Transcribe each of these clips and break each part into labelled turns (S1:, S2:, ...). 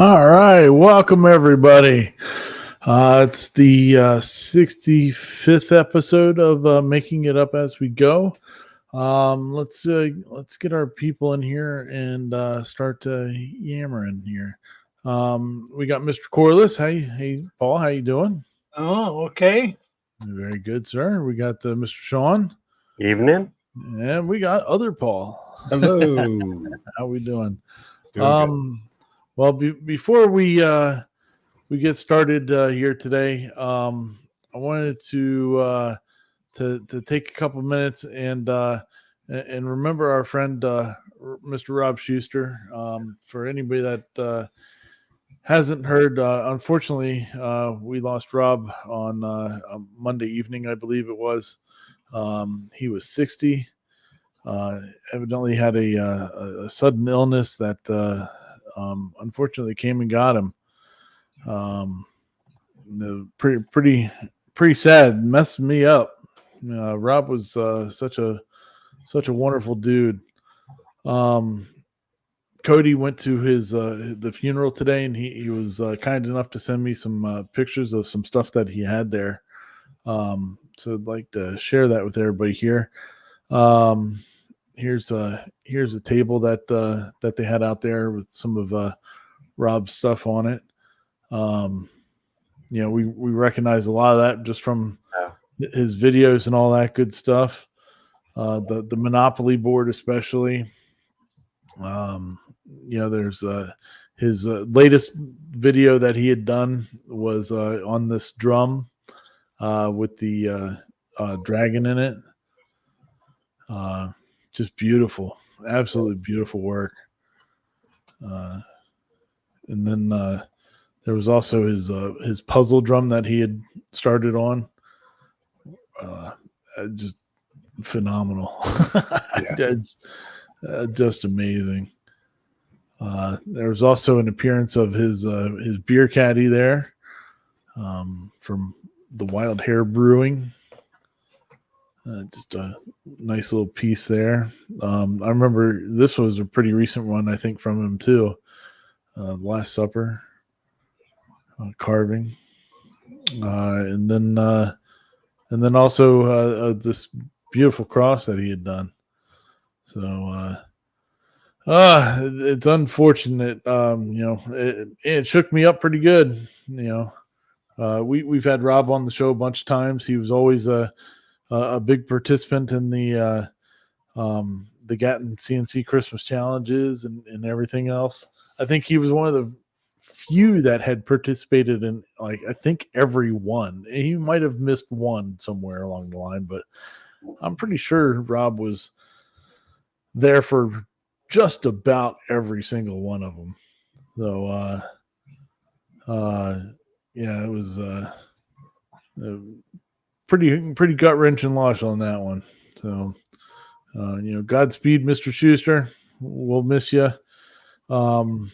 S1: All right, welcome everybody. It's the 65th episode of Making It Up as We Go. Let's get our people in here and start yammering here. We got Mr. Corliss. Hey, Paul, how you doing?
S2: Oh, okay.
S1: Very good, sir. We got Mr. Sean.
S3: Evening.
S1: And we got other Paul.
S3: Hello.
S1: How we doing?
S3: Doing
S1: Well, before we get started here today, I wanted to take a couple minutes and remember our friend Mr. Rob Shuster. For anybody that hasn't heard, unfortunately, we lost Rob on a Monday evening, I believe it was. He was 60. Evidently had a sudden illness that unfortunately came and got him. Pretty sad. Messed me up. Rob was such a wonderful dude. Cody went to his the funeral today, and he was kind enough to send me some pictures of some stuff that he had there. So I'd like to share that with everybody here. Here's a table that they had out there with some of Rob's stuff on it. We recognize a lot of that just from his videos and all that good stuff. The Monopoly board, especially. There's his latest video that he had done was on this drum with the dragon in it. Just beautiful, absolutely beautiful work. And then there was also his puzzle drum that he had started on. Just phenomenal. It's just amazing. There was also an appearance of his beer caddy there from the Wild Hair Brewing. Just a nice little piece there. I remember this was a pretty recent one, I think, from him too. Last Supper carving, and then also this beautiful cross that he had done. So it's unfortunate. It shook me up pretty good. We've had Rob on the show a bunch of times. He was always a big participant in the Gatton CNC Christmas challenges and everything else. I think he was one of the few that had participated in, like, I think every one. He might have missed one somewhere along the line, but I'm pretty sure Rob was there for just about every single one of them. So, it was pretty gut wrenching loss on that one. So, Godspeed, Mr. Shuster. We'll miss you. The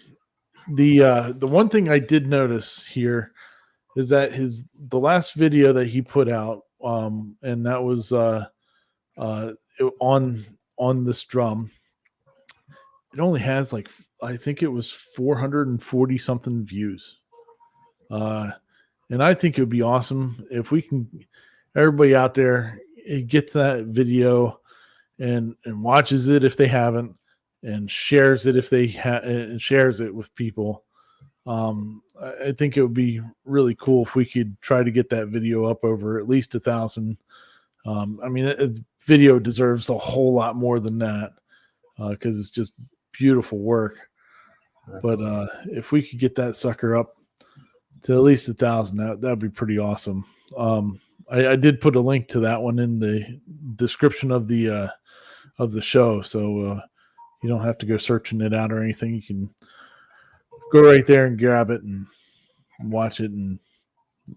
S1: one thing I did notice here is that the last video that he put out, and that was on this drum. It only has I think it was 440 something views. And I think it would be awesome if we can, everybody out there, it gets that video and watches it if they haven't, and shares it if they and shares it with people. I think it would be really cool if we could try to get that video up over at least 1,000. The video deserves a whole lot more than that because it's just beautiful work. But if we could get that sucker up to at least 1,000, that'd be pretty awesome. I did put a link to that one in the description of the show, so you don't have to go searching it out or anything. You can go right there and grab it and watch it and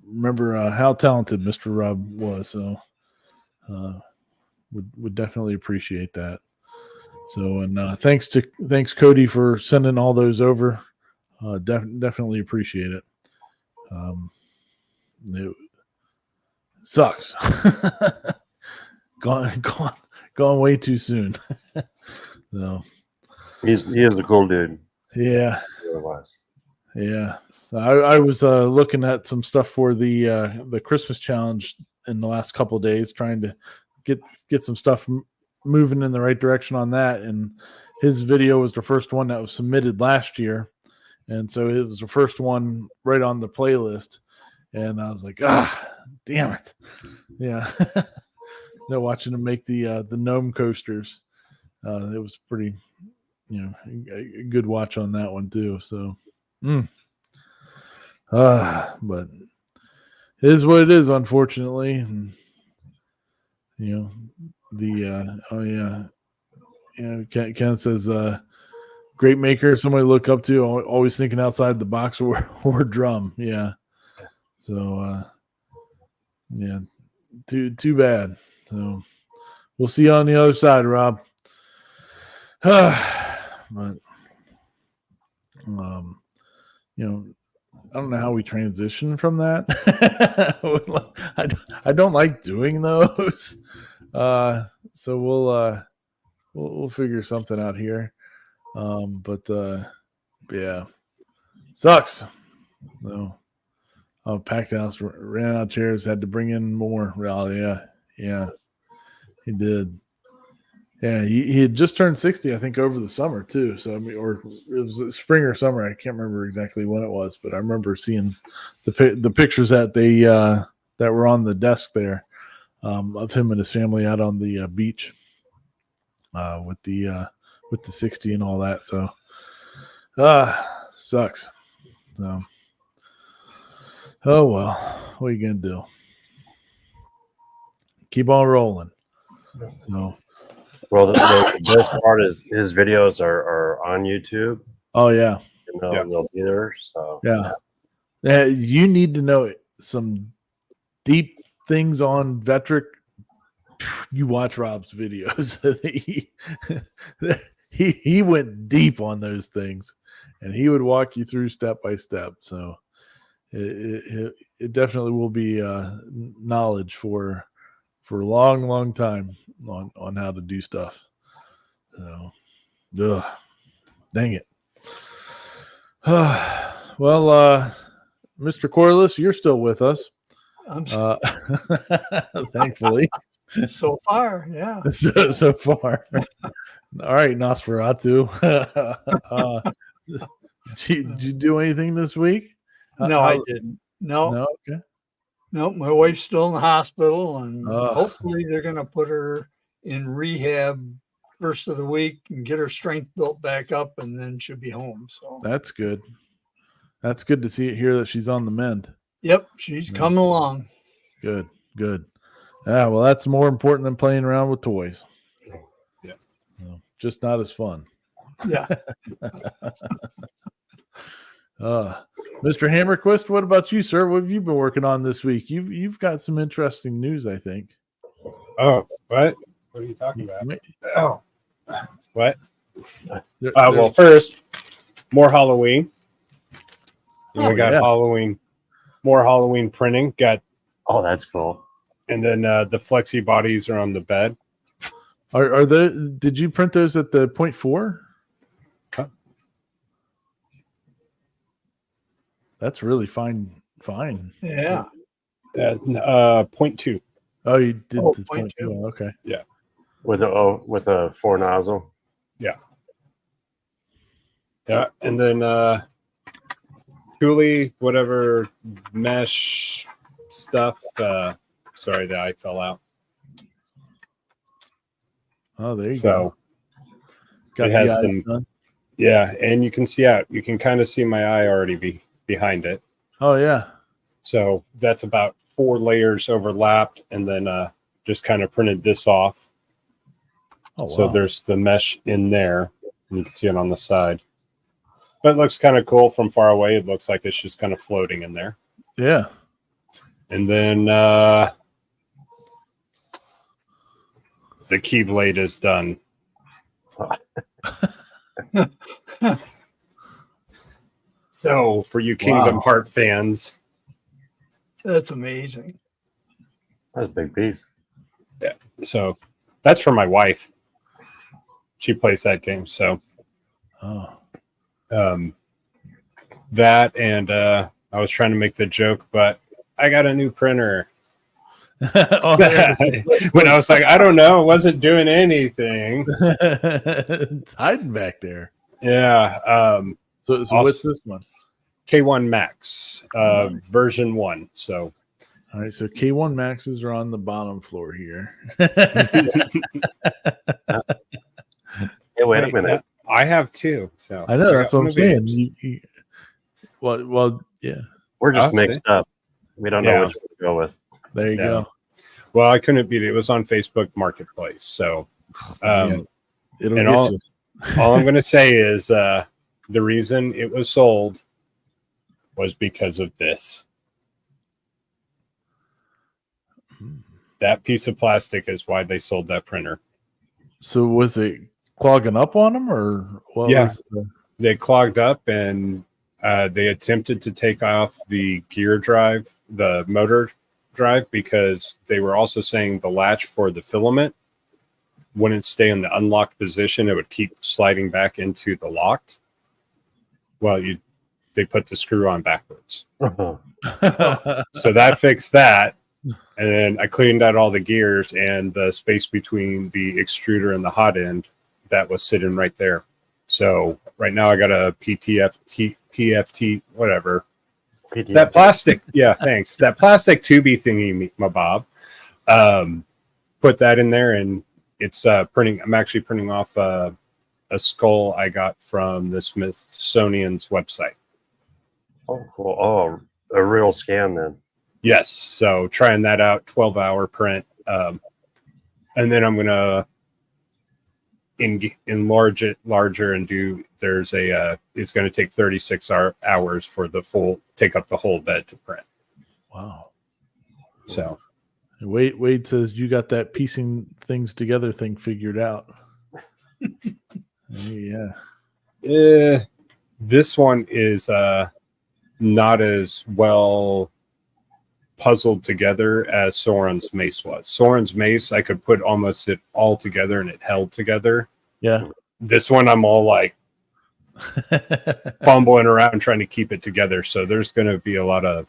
S1: remember how talented Mr. Rob was. So would definitely appreciate that. So, and thanks Cody for sending all those over. Definitely appreciate it. It sucks. gone way too soon. So
S3: he is a cool dude.
S1: Yeah.
S3: Otherwise.
S1: Yeah. I was looking at some stuff for the Christmas challenge in the last couple of days, trying to get some stuff moving in the right direction on that. And his video was the first one that was submitted last year, and so it was the first one right on the playlist. And I was like, damn it, yeah. They're watching him make the gnome coasters. It was pretty, a good watch on that one too. So, but it is what it is, unfortunately. And, Ken says, great maker, somebody to look up to, always thinking outside the box or drum. Yeah. So, yeah, too bad. So we'll see you on the other side, Rob. But, I don't know how we transition from that. I don't like doing those. So we'll figure something out here. Yeah, sucks. So, packed house, ran out of chairs, had to bring in more. Well, yeah, he did. Yeah, he had just turned 60, I think, over the summer too. So I mean, or it was spring or summer. I can't remember exactly when it was, but I remember seeing the pictures that that were on the desk there of him and his family out on the beach with the 60 and all that. So, sucks. So, oh well, what are you gonna do? Keep on rolling. So.
S3: Well, the best part is his videos are on YouTube.
S1: Oh yeah,
S3: they'll be there. So
S1: yeah. You need to know some deep things on Vectric. You watch Rob's videos. he went deep on those things, and he would walk you through step by step. So it definitely will be knowledge for a long time on how to do stuff. So, dang it. Well, Mr. Corliss, you're still with us. Thankfully.
S2: So far, yeah.
S1: So far. All right, Nosferatu. Did you do anything this week?
S2: No, I didn't. No.
S1: Okay.
S2: No, my wife's still in the hospital, and hopefully they're going to put her in rehab first of the week and get her strength built back up, and then she'll be home. So
S1: that's good. That's good to hear that she's on the mend.
S2: Yep, she's coming along.
S1: Good. Yeah, well, that's more important than playing around with toys.
S3: Yeah.
S1: Just not as fun.
S2: Yeah.
S1: Mr. Hammerquist, what about you, sir? What have you been working on this week? You've got some interesting news, I think.
S4: Oh, what? What are you talking about? Oh, what? Well, first, more Halloween. We got more Halloween printing.
S3: That's cool.
S4: And then the flexi bodies are on the bed.
S1: Did you print those at the 0.4?
S4: Huh?
S1: That's really fine.
S2: Yeah.
S4: 0.2.
S1: Oh, you did the
S2: 0.2.
S1: Oh, okay.
S4: Yeah.
S3: With a 4 nozzle.
S4: Yeah. Yeah. And then Thule, whatever mesh stuff. Sorry, the eye fell out.
S1: Oh, there you
S4: go.
S1: Got
S4: it has
S1: the eyes
S4: them.
S1: done.
S4: Yeah, and you can see out. You can kind of see my eye already behind it.
S1: Oh yeah.
S4: So that's about 4 layers overlapped, and then just kind of printed this off.
S1: Oh, wow.
S4: So there's the mesh in there, and you can see it on the side. But it looks kind of cool from far away. It looks like it's just kind of floating in there.
S1: Yeah.
S4: And then the keyblade is done. So for you Kingdom Heart fans,
S2: That's amazing.
S3: That's a big piece.
S4: Yeah. So that's for my wife. She plays that game. So, That and I was trying to make the joke, but I got a new printer.
S1: Oh, there.
S4: When I was like, I don't know, it wasn't doing anything.
S1: It's hiding back there.
S4: Yeah.
S1: So what's this one?
S4: K1 Max,
S1: Nice.
S4: version 1. So,
S1: All right, so K1 Maxes are on the bottom floor here.
S3: Hey, wait a
S4: hey,
S3: minute.
S4: I have 2. So
S1: I know,
S4: I
S1: that's
S4: got
S1: what I'm
S4: one of
S1: saying.
S4: each.
S1: Well, yeah.
S3: We're just
S4: I'll
S3: mixed up. We don't know
S4: Yeah.
S3: which one to go with.
S1: There you
S4: Yeah.
S1: go.
S4: Well, I couldn't beat it. It was on Facebook Marketplace. So,
S1: Yeah, it'll
S4: and
S1: get
S4: all-
S1: you.
S4: all I'm going to say is the reason it was sold was because of this. That piece of plastic is why they sold that printer.
S1: So was it clogging up on them, or what?
S4: Yeah.
S1: Was the...
S4: They clogged up and they attempted to take off the gear drive, the motor drive, because they were also saying the latch for the filament wouldn't stay in the unlocked position. It would keep sliding back into the locked. Well, they put the screw on backwards. So that fixed that. And then I cleaned out all the gears and the space between the extruder and the hot end that was sitting right there. So right now I got a PFT, whatever.
S3: PDF.
S4: That plastic, yeah, thanks. That plastic tubey thingy, my Bob. Put that in there, and it's printing. I'm actually printing off a skull I got from the Smithsonian's website.
S3: Oh, cool. Oh, a real scan then.
S4: Yes, so trying that out, 12-hour print, and then I'm gonna enlarge it larger and do. There's a. It's going to take 36 hours for the full. Take up the whole bed to print.
S1: Wow.
S4: So
S1: Wade says you got that piecing things together thing figured out. Yeah.
S4: This one is not as well puzzled together as Soren's mace was. Soren's mace, I could put almost it all together and it held together.
S1: Yeah.
S4: This one, I'm all like fumbling around trying to keep it together. So there's going to be a lot of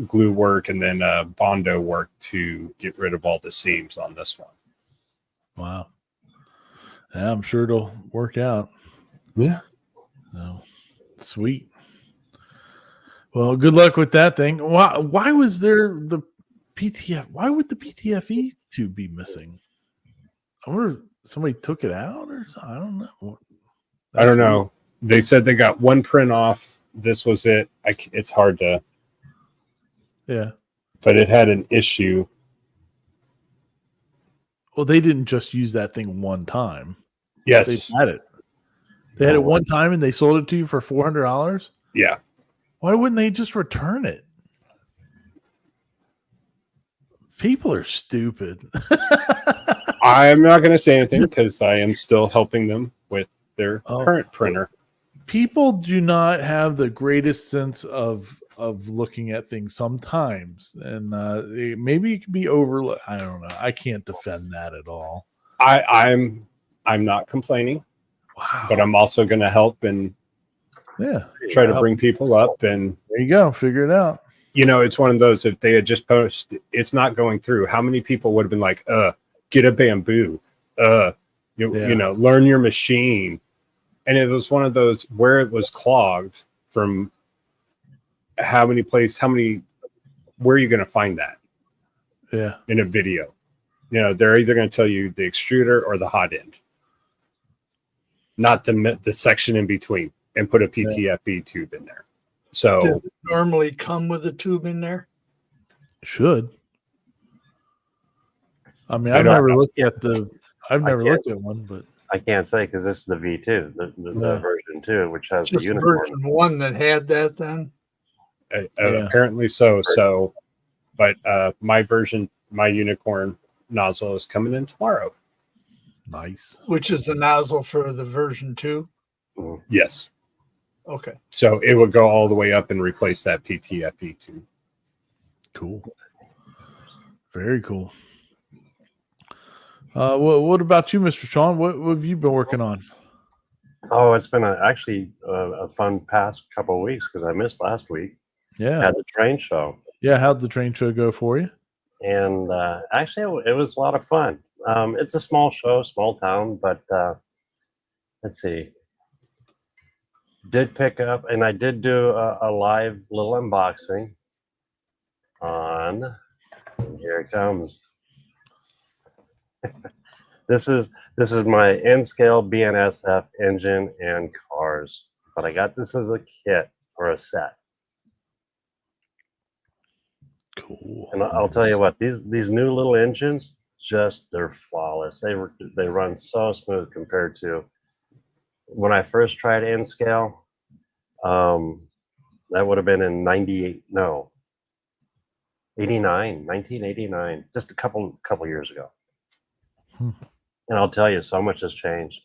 S4: glue work and then Bondo work to get rid of all the seams on this one.
S1: Wow. Yeah, I'm sure it'll work out.
S4: Yeah.
S1: So, sweet. Well, good luck with that thing. Why was there the PTF? Why would the PTFE tube be missing? I wonder if somebody took it out or something. I don't know.
S4: I don't know. They said they got one print off. This was it. It's hard to.
S1: Yeah.
S4: But it had an issue.
S1: Well, they didn't just use that thing one time.
S4: Yes.
S1: They had it. They had it one time and they sold it to you for $400.
S4: Yeah.
S1: Why wouldn't they just return it? People are stupid.
S4: I'm not going to say anything because I am still helping them with their current printer.
S1: People do not have the greatest sense of looking at things sometimes, and maybe it could be overlooked. I don't know. I can't defend that at all.
S4: I'm not complaining.
S1: Wow.
S4: But I'm also going to help and try to bring people up. And
S1: there you go. Figure it out.
S4: You know, it's one of those, if they had just posted, it's not going through. How many people would have been like, get a bamboo, you know, learn your machine. And it was one of those where it was clogged from where are you going to find that?
S1: Yeah.
S4: In a video, you know, they're either going to tell you the extruder or the hot end, not the section in between, and put a PTFE tube in there. So
S2: does it normally come with a tube in there?
S1: Should. I mean, I've never looked at one, but
S3: I can't say because this is the V2, the version 2, which has
S2: just
S3: the unicorn.
S2: version 1 that had that then.
S4: Apparently so. So, but my version, my unicorn nozzle is coming in tomorrow.
S1: Nice.
S2: Which is the nozzle for the version 2?
S4: Yes.
S2: Okay.
S4: So it would go all the way up and replace that PTFE tube.
S1: Cool. Very cool. What about you, Mr. Sean? What have you been working on?
S3: Oh, it's been actually a fun past couple of weeks because I missed last week.
S1: Yeah.
S3: Had the train show.
S1: Yeah. How'd the train show go for you?
S3: And actually, it was a lot of fun. It's a small show, small town, but let's see. Did pick up, and I did do a live little unboxing on. And here it comes. This is my N-scale BNSF engine and cars, but I got this as a kit or a set.
S1: Cool.
S3: And I'll tell you what, these new little engines, they're flawless. They run so smooth compared to when I first tried N-scale. That would have been in 1989, just a couple years ago. And I'll tell you, so much has changed.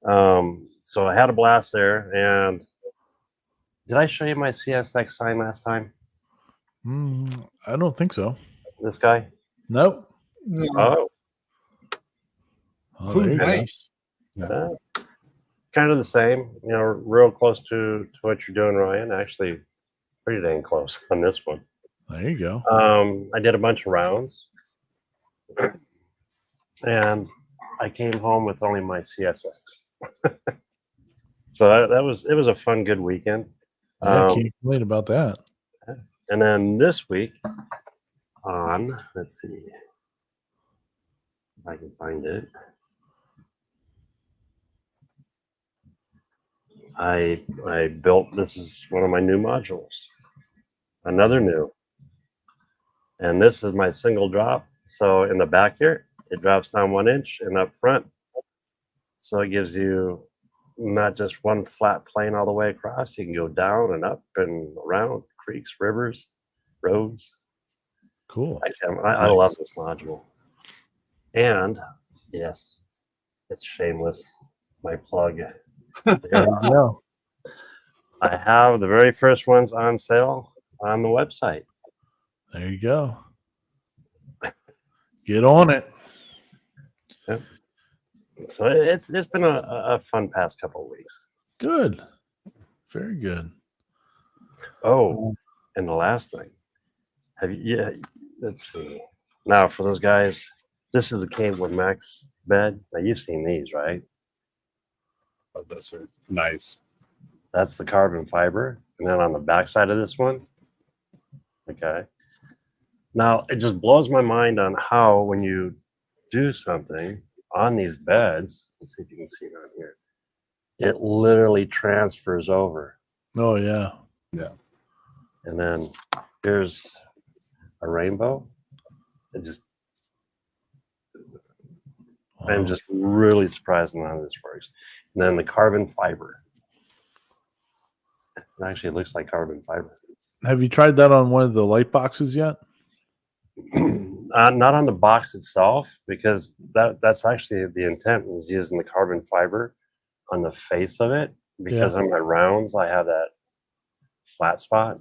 S3: So I had a blast there. And did I show you my CSX sign last time?
S1: I don't think so.
S3: This guy?
S1: Nope.
S3: Oh,
S1: Oh, there you go.
S2: Nice.
S3: kind of the same, real close to what you're doing, Ryan. Actually, pretty dang close on this one.
S1: There you go.
S3: I did a bunch of rounds, and I came home with only my CSX. So it was a fun, good weekend.
S1: Yeah, can't complain about that.
S3: And then this week let's see if I can find it. I built, this is one of my new modules, another new. And this is my single drop. So in the back here, it drops down 1 inch, and up front. So it gives you not just one flat plane all the way across. You can go down and up and around creeks, rivers, roads.
S1: Cool.
S3: Actually, I love this module. And yes, it's shameless. My plug.
S1: There you go.
S3: I have the very first ones on sale on the website.
S1: There you go. Get on it.
S3: Yep. So it's been a fun past couple of weeks.
S1: Good. Very good.
S3: Oh, and the last thing. Let's see. Now for those guys, this is the Cable Max bed. Now you've seen these, right?
S4: Oh, those are nice.
S3: That's the carbon fiber. And then on the back side of this one, okay. Now it just blows my mind on how when you do something on these beds, let's see if you can see it on here, it literally transfers over.
S1: Oh, yeah.
S4: Yeah.
S3: And then here's a rainbow. I'm just really surprised on how this works. And then the carbon fiber. It actually looks like carbon fiber.
S1: Have you tried that on one of the light boxes yet?
S3: Not on the box itself, because that's actually the intent, is using the carbon fiber on the face of it, because on my rounds I have that flat spot.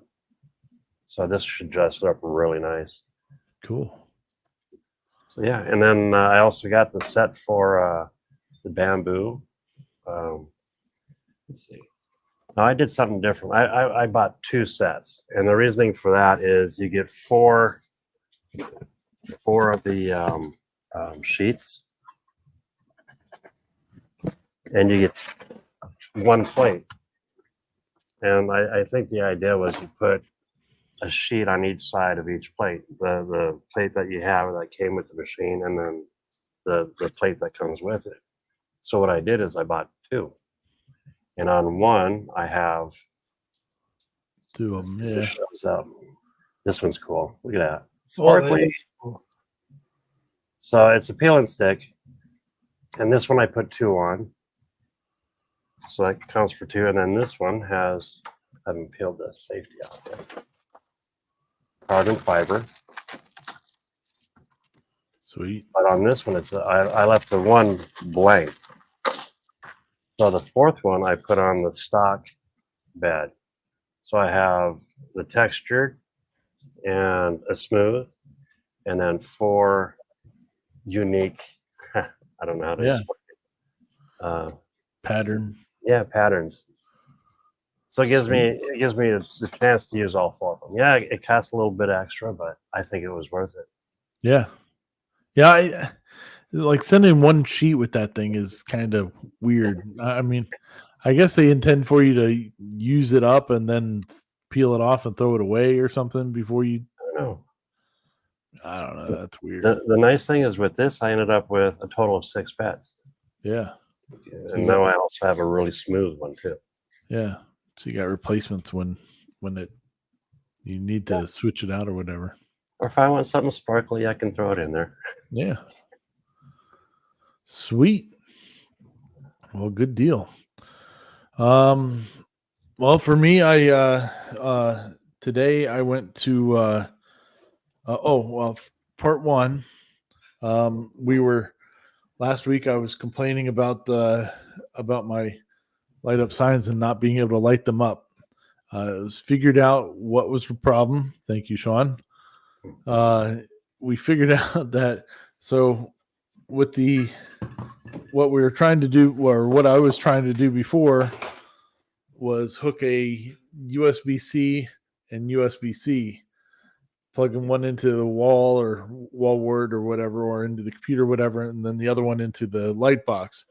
S3: So this should dress it up really nice.
S1: Cool.
S3: So yeah, and then I also got the set for the bamboo. Let's see. Now I did something different. I bought 2 sets, and the reasoning for that is you get four of the sheets, and you get 1 plate. And I think the idea was you put a sheet on each side of each plate. The plate that you have that came with the machine, and then the plate that comes with it. So what I did is I bought 2. And on one, I have
S1: 2 of them.
S3: this
S1: Yeah.
S3: shows up. This one's cool. Look at that. Sparkly. So it's a peel and stick. And this one I put 2 on. So that counts for 2. And then this one has, I haven't peeled the safety out yet. Carbon fiber.
S1: Sweet.
S3: But on this one, I left the 1 blank. So the 4th one I put on the stock bed. So I have the textured and a smooth, and then 4 unique. I don't know how to explain it.
S1: Pattern.
S3: Yeah, patterns. So it gives me the chance to use all 4 of them. Yeah, it costs a little bit extra, but I think it was worth it.
S1: Yeah. Yeah. Like sending one sheet with that thing is kind of weird. I mean, I guess they intend for you to use it up and then peel it off and throw it away or something before you.
S3: I don't know.
S1: I don't know. That's weird.
S3: The nice thing is with this, I ended up with a total of 6 beds.
S1: Yeah.
S3: And now I also have a really smooth one too.
S1: Yeah. So you got replacements when you need to switch it out or whatever.
S3: Or if I want something sparkly, I can throw it in there.
S1: Yeah. Sweet. Well, good deal. Well, for me, today I went to part one. Last week I was complaining about my light up signs and not being able to light them up. It was figured out what was the problem. Thank you, Sean. We figured out that with what we were trying to do, or what I was trying to do before, was hook a USB-C and USB-C, plugging one into the wall or wall word or whatever, or into the computer, whatever, and then the other one into the light box.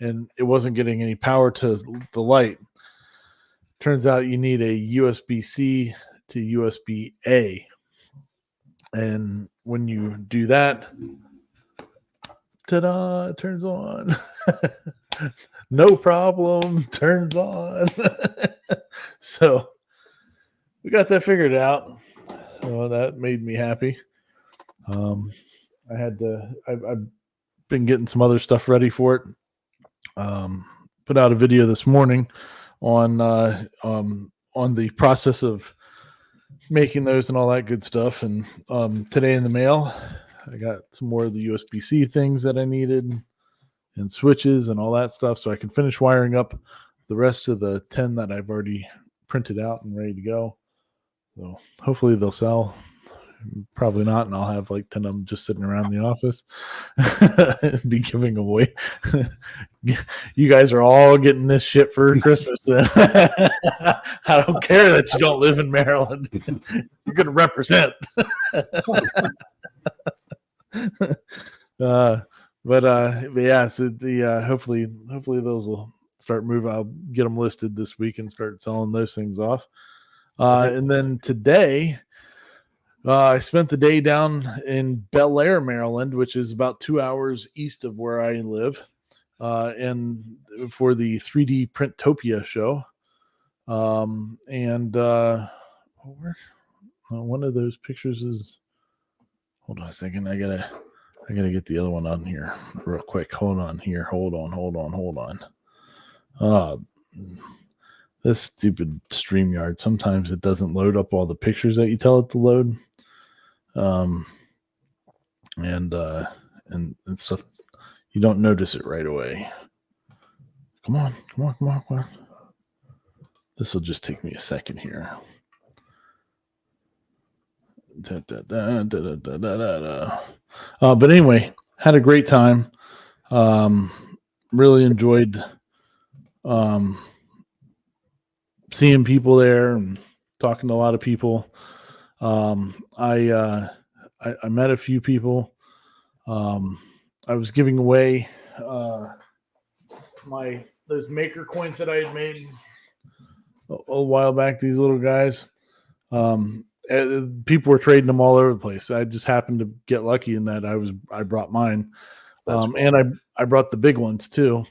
S1: And it wasn't getting any power to the light. Turns out you need a USB-C to USB-A. And when you do that, ta-da, it turns on. No problem, turns on. So we got that figured out. So that made me happy. I've been getting some other stuff ready for it. Put out a video this morning on the process of making those and all that good stuff. And today in the mail, I got some more of the USB-C things that I needed and switches and all that stuff, so I can finish wiring up the rest of the 10 that I've already printed out and ready to go. So hopefully they'll sell. Probably not, and I'll have like 10 of them just sitting around the office. Be giving away. You guys are all getting this shit for Christmas then. I don't care that you don't live in Maryland. You're going to represent. But yeah, so hopefully those will start moving. I'll get them listed this week and start selling those things off. And then today, I spent the day down in Bel Air, Maryland, which is about 2 hours east of where I live, and for the 3D Printopia show. One of those pictures is. Hold on a second. I gotta get the other one on here real quick. Hold on here. Hold on. This stupid StreamYard. Sometimes it doesn't load up all the pictures that you tell it to load. And stuff. You don't notice it right away. Come on. This will just take me a second here. But anyway, had a great time. Really enjoyed seeing people there and talking to a lot of people. I met a few people. I was giving away those maker coins that I had made a while back. These little guys. People were trading them all over the place. I just happened to get lucky in that I brought mine. Cool. And I brought the big ones too,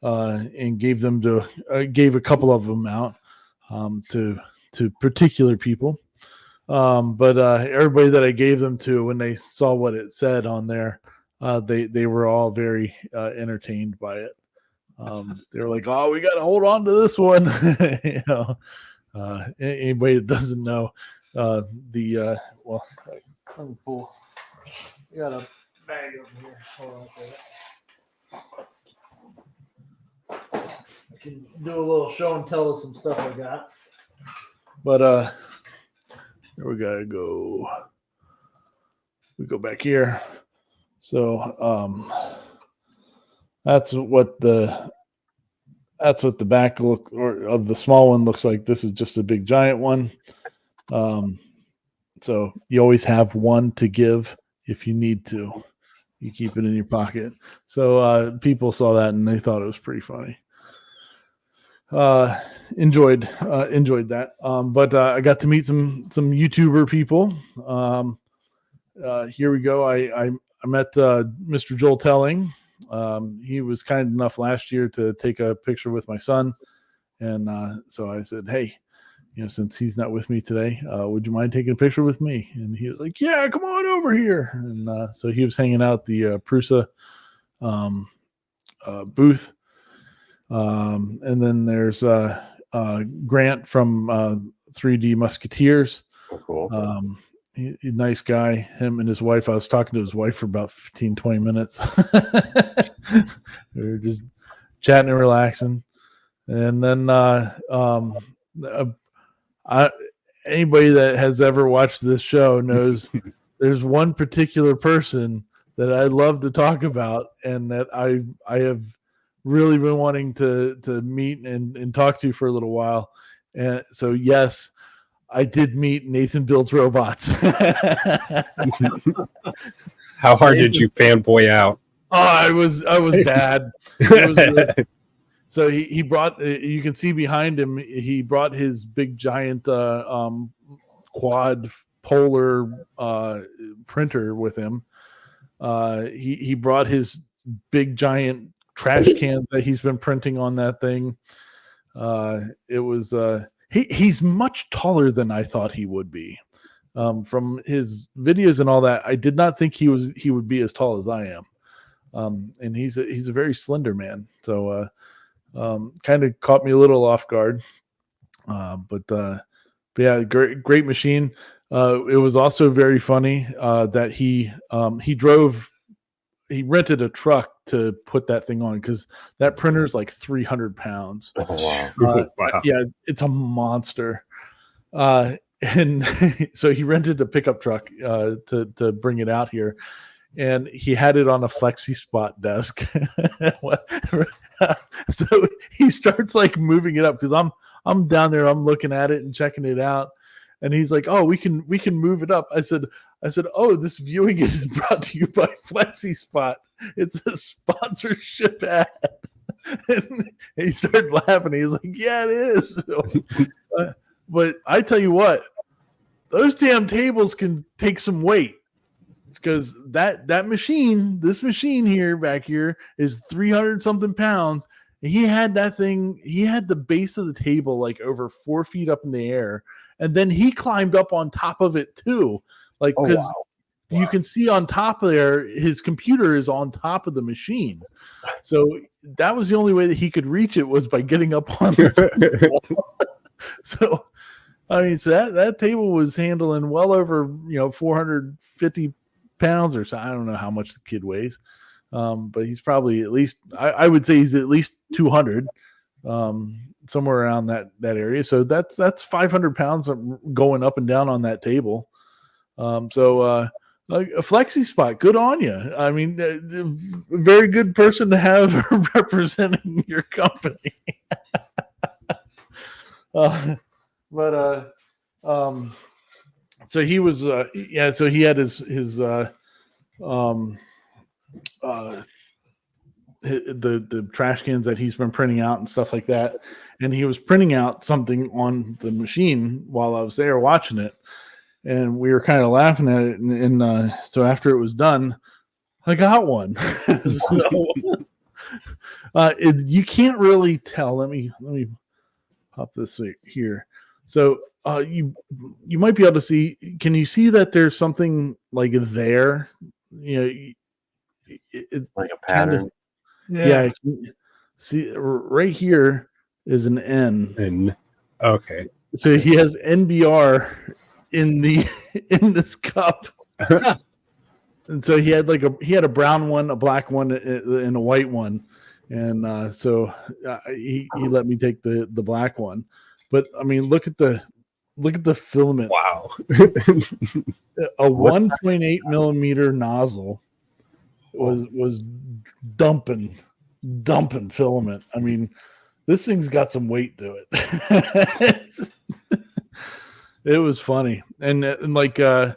S1: and gave a couple of them out to particular people. But everybody that I gave them to, when they saw what it said on there, they were all very entertained by it. They were like, "Oh, we got to hold on to this one." Anybody that doesn't know, let me pull. We got a bag over here. Hold on a second. I can do a little show and tell of some stuff I got. But here we gotta go. We go back here. So that's what That's what the back look or of the small one looks like. This is just a big giant one. So you always have one to give if you need to. You keep it in your pocket. So people saw that and they thought it was pretty funny. Enjoyed that. But I got to meet some YouTuber people. Here we go. I met Mr. Joel Telling. He was kind enough last year to take a picture with my son, and so I said, "Hey, since he's not with me today, would you mind taking a picture with me?" And he was like, "Yeah, come on over here." And so he was hanging out at the Prusa booth. And then there's Grant from 3D Musketeers.
S3: Oh, cool.
S1: Nice guy. Him and his wife. I was talking to his wife for about 15, 20 minutes. We were just chatting and relaxing. And then anybody that has ever watched this show knows there's one particular person that I love to talk about and that I have really been wanting to meet and talk to for a little while. And so, yes, I did meet Nathan Builds Robots.
S4: How hard did you fanboy out?
S1: Oh, I was bad. It was really, so he brought. You can see behind him. He brought his big giant quad polar printer with him. He brought his big giant trash cans that he's been printing on that thing. It was he's much taller than I thought he would be. From his videos and all that, I did not think he would be as tall as I am. And he's a very slender man. So kind of caught me a little off guard. But yeah, great machine. It was also very funny that he rented a truck to put that thing on because that printer is like 300 pounds.
S3: Oh, wow.
S4: Wow.
S1: Yeah, it's a monster. And so he rented a pickup truck to bring it out here. And he had it on a flexi spot desk. So he starts like moving it up because I'm down there, I'm looking at it and checking it out. And he's like, "Oh, we can move it up." I said, "Oh, this viewing is brought to you by Flexi Spot. It's a sponsorship ad." And he started laughing. He was like, "Yeah, it is." But I tell you what, those damn tables can take some weight. It's because that machine, this machine here back here, is 300 something pounds. He had that thing. He had the base of the table like over 4 feet up in the air. And then he climbed up on top of it too. Like, because you can see on top of there, his computer is on top of the machine. So that was the only way that he could reach it was by getting up on the table. So, I mean, so that table was handling well over, 450 pounds or so. I don't know how much the kid weighs. But he's probably at least, I would say he's at least 200. Somewhere around that area. So that's 500 pounds going up and down on that table. So a Flexi Spot, good on you. I mean, a very good person to have representing your company. So he was, so he had his the trash cans that he's been printing out and stuff like that. And he was printing out something on the machine while I was there watching it. And we were kind of laughing at it. And so after it was done, I got one. You can't really tell. Let me pop this here. So you might be able to see, can you see that there's something like there? Like
S3: a pattern.
S1: Yeah. See, right here is an N.
S4: And okay.
S1: So he has NBR in this cup. And so he had a brown one, a black one, and a white one. And so he let me take the black one. But I mean, look at the filament.
S4: Wow.
S1: A 1.8 millimeter nozzle was dumping filament. I mean, This thing's got some weight to it. It was funny. And like for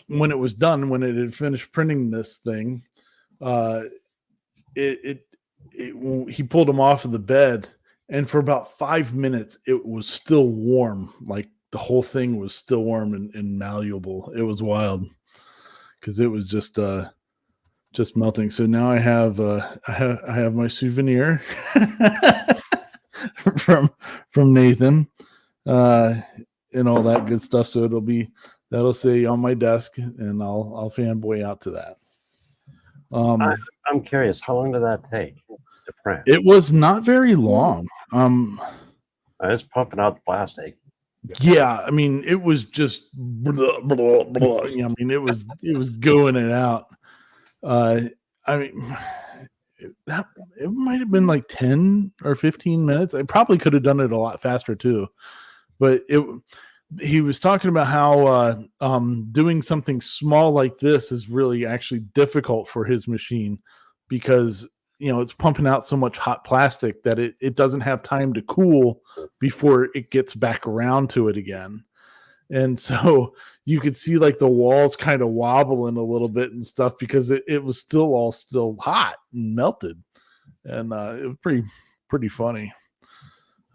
S1: when it was done, when it had finished printing this thing, he pulled him off of the bed, and for about 5 minutes it was still warm. Like the whole thing was still warm and malleable. It was wild because it was just melting. So now I have my souvenir from Nathan, and all that good stuff. So that'll say on my desk, and I'll fanboy out to that.
S3: I'm curious, how long did that take to print?
S1: It was not very long.
S3: It's pumping out the plastic.
S1: Yeah, I mean, it was just blah, blah, blah. I mean, it was going it out. I mean, it might have been like 10 or 15 minutes. I probably could have done it a lot faster too, but he was talking about how doing something small like this is really actually difficult for his machine because it's pumping out so much hot plastic that it doesn't have time to cool before it gets back around to it again. And so you could see like the walls kind of wobbling a little bit and stuff because it was still hot and melted. And it was pretty funny.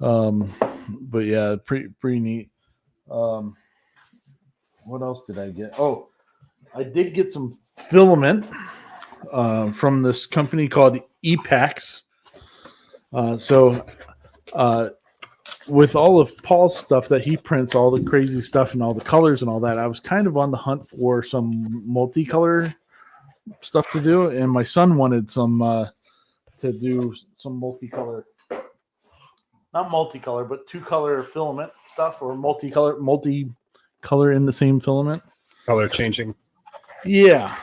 S1: But yeah, pretty neat. What else did I get? Oh, I did get some filament from this company called Epax. With all of Paul's stuff that he prints, all the crazy stuff and all the colors and all that, I was kind of on the hunt for some multicolor stuff to do, and my son wanted some to do some multicolor, not multicolor, but two-color filament stuff, or multicolor in the same filament.
S4: Color changing.
S1: Yeah.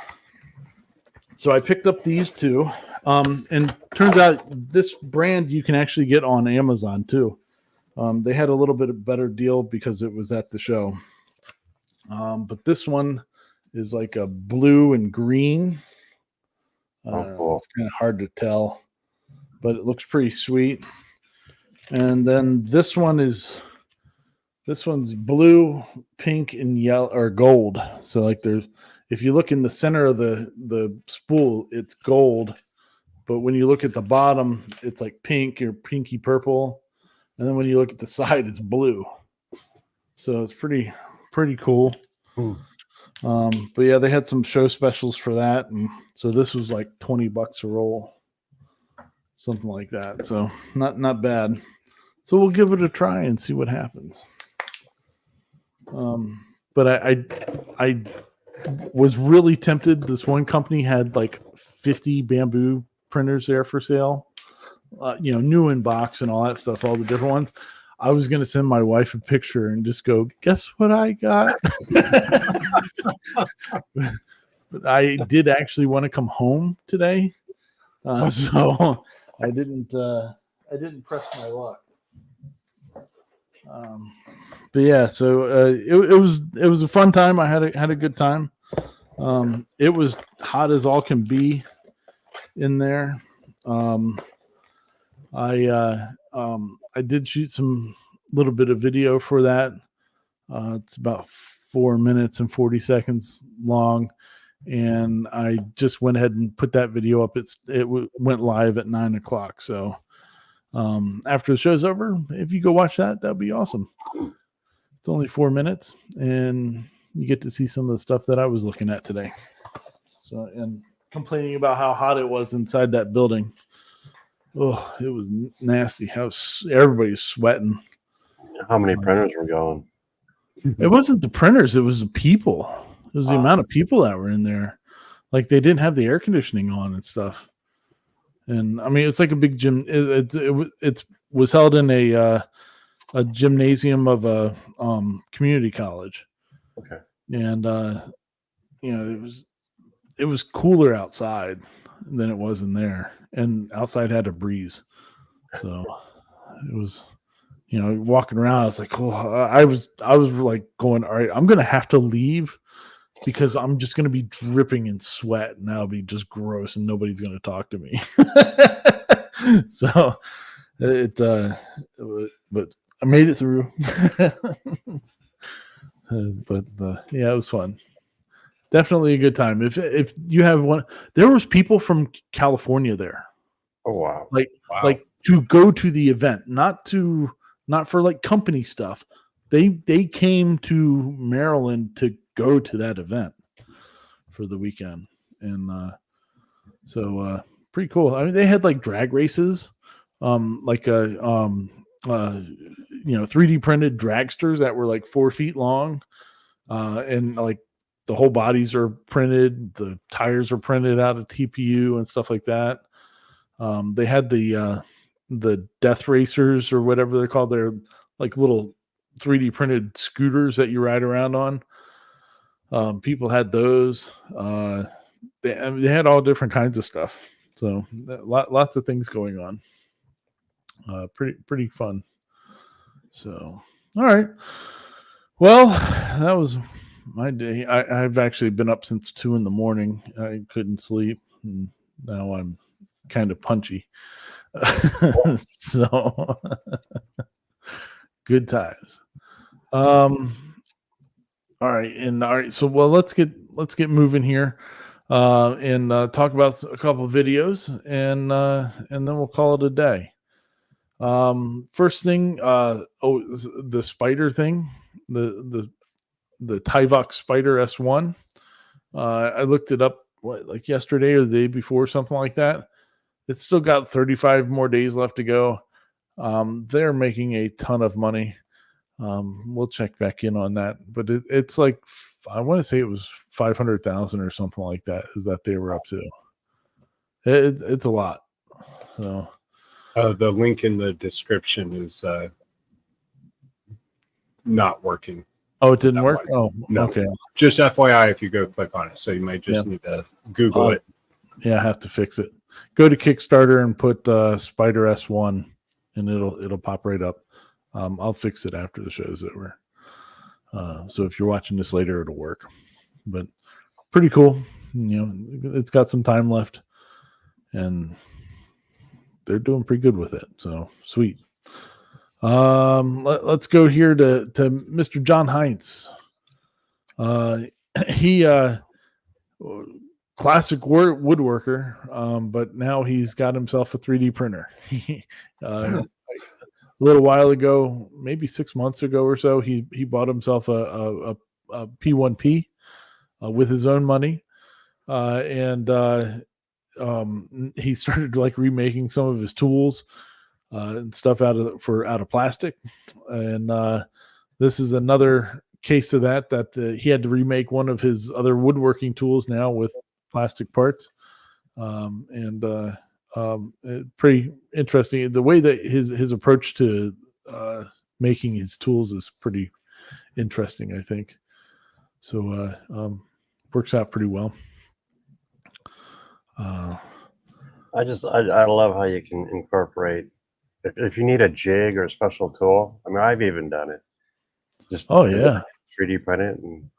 S1: So I picked up these two, and turns out this brand you can actually get on Amazon too. They had a little bit of better deal because it was at the show. But this one is like a blue and green.
S3: Cool.
S1: It's kind of hard to tell, but it looks pretty sweet. And then this one's blue, pink, and yellow or gold. So like if you look in the center of the spool, it's gold. But when you look at the bottom, it's like pink or pinky purple. And then when you look at the side, it's blue. So it's pretty cool. But yeah, they had some show specials for that. And so this was like $20 a roll, something like that. So not bad. So we'll give it a try and see what happens. But I was really tempted. This one company had like 50 bamboo printers there for sale. New in box and all that stuff, all the different ones. I was going to send my wife a picture and just go, guess what I got? But I did actually want to come home today. So I didn't press my luck. But yeah, so it was a fun time. I had a good time. It was hot as all can be in there. I did shoot some little bit of video for that. It's about 4 minutes and 40 seconds long, and I just went ahead and put that video up. It went live at 9:00. So after the show's over, if you go watch that'd be awesome. It's only 4 minutes, and you get to see some of the stuff that I was looking at today. So, and complaining about how hot it was inside that building. Oh, it was nasty. Everybody's sweating.
S3: How many printers were going?
S1: It wasn't the printers. It was the people. It was the amount of people that were in there. Like they didn't have the air conditioning on and stuff. And I mean, it's like a big gym. It was held in a gymnasium of a community college.
S3: Okay.
S1: And it was cooler outside than it was in there, and outside had a breeze. So it was, walking around. I was like, oh, I was like going, all right, I'm gonna have to leave because I'm just going to be dripping in sweat and that'll be just gross and nobody's going to talk to me. So but I made it through. But yeah, it was fun. Definitely a good time. If you have one, there was people from California there.
S3: Oh wow!
S1: Like to go to the event, not for like company stuff. They came to Maryland to go to that event for the weekend, and so pretty cool. I mean, they had like drag races, like a 3D printed dragsters that were like 4 feet long, and like the whole bodies are printed, the tires are printed out of TPU and stuff like that. They had the death racers or whatever they're called. They're like little 3D printed scooters that you ride around on. People had those. They had all different kinds of stuff. So lots of things going on. Pretty fun. So, all right. Well, that was my day. I've actually been up since 2 a.m. I couldn't sleep. And now I'm kind of punchy. So good times. All right. So let's get moving here, and talk about a couple of videos, and then we'll call it a day. First thing, the spider thing, the Tyvok Spider S1. I looked it up like yesterday or the day before, something like that. It's still got 35 more days left to go. They're making a ton of money. We'll check back in on that, but it's like, I want to say it was 500,000 or something like that is that they were up to. It's a lot. So
S4: the link in the description is not working.
S1: Oh, it didn't work? Oh,
S4: no.
S1: Okay.
S4: Just FYI, if you go click on it. So you might just need to Google it.
S1: Yeah, I have to fix it. Go to Kickstarter and put Spider S1 and it'll pop right up. I'll fix it after the show's over. So if you're watching this later, it'll work. But pretty cool. It's got some time left and they're doing pretty good with it. So sweet. Let's go here to Mr. John Heinz. He classic woodworker, but now he's got himself a 3D printer. A little while ago, maybe 6 months ago or so, he bought himself a P1P with his own money, and he started like remaking some of his tools and stuff out of plastic. And this is another case of that he had to remake one of his other woodworking tools now with plastic parts. Pretty interesting. The way that his approach to making his tools is pretty interesting, I think. So works out pretty well.
S3: I love how you can incorporate if you need a jig or a special tool. I mean, I've even done it. Just 3D print it and.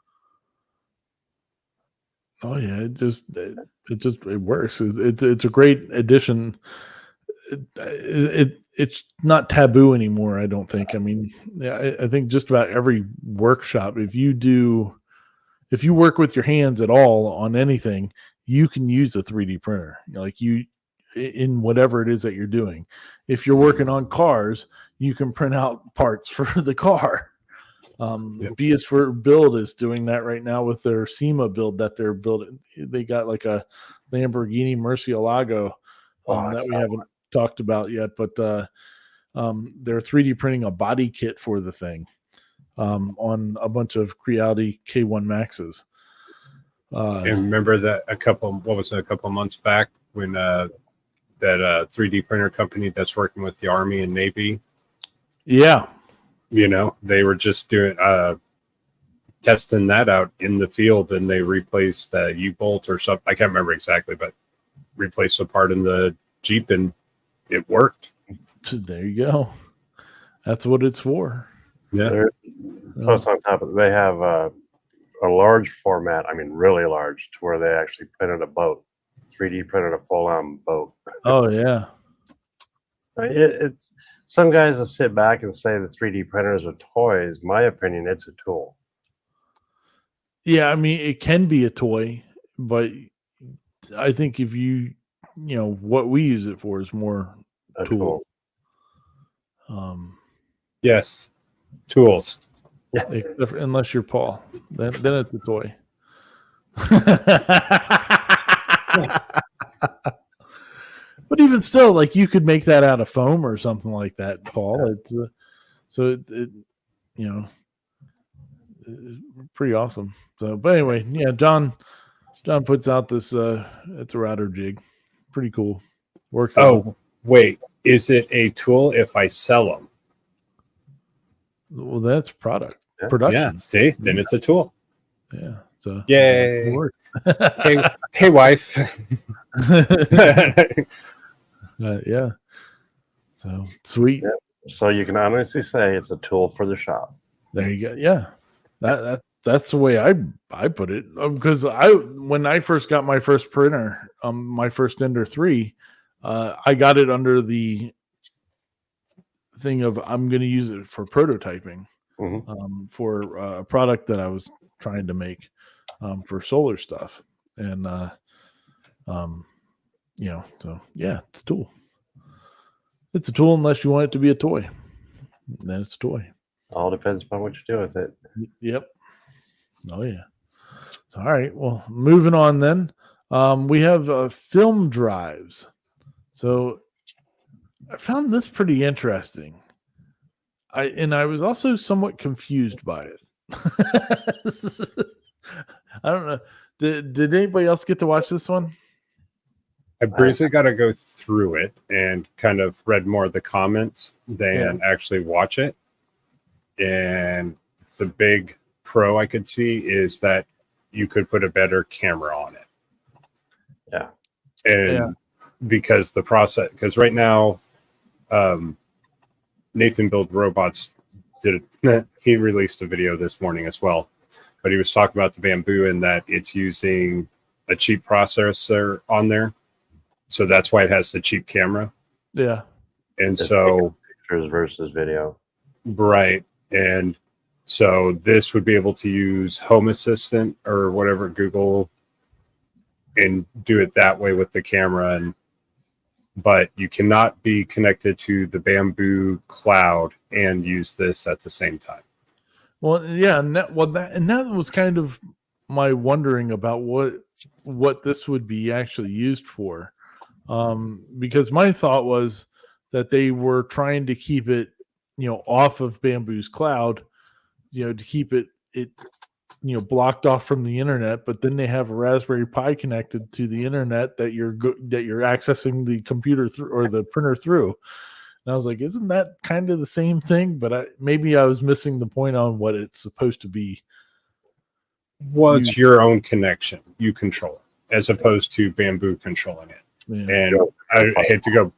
S1: Oh yeah, it works. It's a great addition. It's not taboo anymore, I don't think. I mean, I think just about every workshop, if you work with your hands at all on anything, you can use a 3D printer. In whatever it is that you're doing. If you're working on cars, you can print out parts for the car. BS for Build is doing that right now with their SEMA build that they're building. They got like a Lamborghini Murcielago that we haven't talked about yet, but they're 3D printing a body kit for the thing on a bunch of Creality K1 Maxes.
S4: And remember that a couple months back when that 3D printer company that's working with the Army and Navy.
S1: Yeah.
S4: They were just doing testing that out in the field, and they replaced the U-bolt or something. I can't remember exactly, but replaced a part in the Jeep, and it worked.
S1: There you go. That's what it's for.
S4: Yeah.
S3: Plus, on top of it, they have a large format. I mean, really large, to where they actually printed a boat, 3D printed a full-on boat.
S1: Oh yeah.
S3: It's some guys will sit back and say the 3D printers are toys. My opinion, it's a tool.
S1: Yeah, I mean, it can be a toy, but I think if you know, what we use it for is more
S3: A
S1: tool.
S3: tool.
S4: Yes, tools.
S1: Unless you're Paul, then it's a toy. But even still, like, you could make that out of foam or something like that, Paul. It's so it you know, it's pretty awesome. So, but anyway, yeah, John puts out this it's a router jig, pretty cool. Works.
S4: Oh, wait, is it a tool if I sell them?
S1: Well, that's product
S3: Yeah.
S1: production.
S4: Yeah, see, then it's a tool.
S1: Yeah. So
S4: Yay.
S1: work.
S4: Hey, wife.
S1: Yeah. So sweet.
S3: Yeah. So you can honestly say it's a tool for the shop.
S1: There you go. Yeah. That's the way I put it, because when I first got my first printer, my first Ender 3, I got it under the thing of I'm going to use it for prototyping, for a product that I was trying to make for solar stuff, and you know, so yeah, it's a tool. It's a tool unless you want it to be a toy. Then it's a toy.
S3: All depends upon what you do with it.
S1: Yep. Oh yeah. So, all right. Well, moving on then. We have film drives. So I found this pretty interesting. I was also somewhat confused by it. I don't know. Did anybody else get to watch this one?
S4: I briefly got to go through it and kind of read more of the comments than actually watch it. And the big pro I could see is that you could put a better camera on it.
S3: Yeah.
S4: And because right now, Nathan Build Robots he released a video this morning as well, but he was talking about the Bamboo and that it's using a cheap processor on there. So that's why it has the cheap camera.
S1: Yeah.
S4: And so
S3: pictures versus video.
S4: Right. And so this would be able to use Home Assistant or whatever, Google, and do it that way with the camera. But you cannot be connected to the Bamboo cloud and use this at the same time.
S1: Well, yeah, and that was kind of my wondering about what this would be actually used for, because my thought was that they were trying to keep it, off of Bamboo's cloud, to keep it blocked off from the internet. But then they have a Raspberry Pi connected to the internet that you're accessing the computer through, or the printer through. And I was like, isn't that kind of the same thing? But maybe I was missing the point on what it's supposed to be.
S4: Well, it's your own connection. You control it, as opposed to Bamboo controlling it.
S1: Yeah.
S4: And I hate to go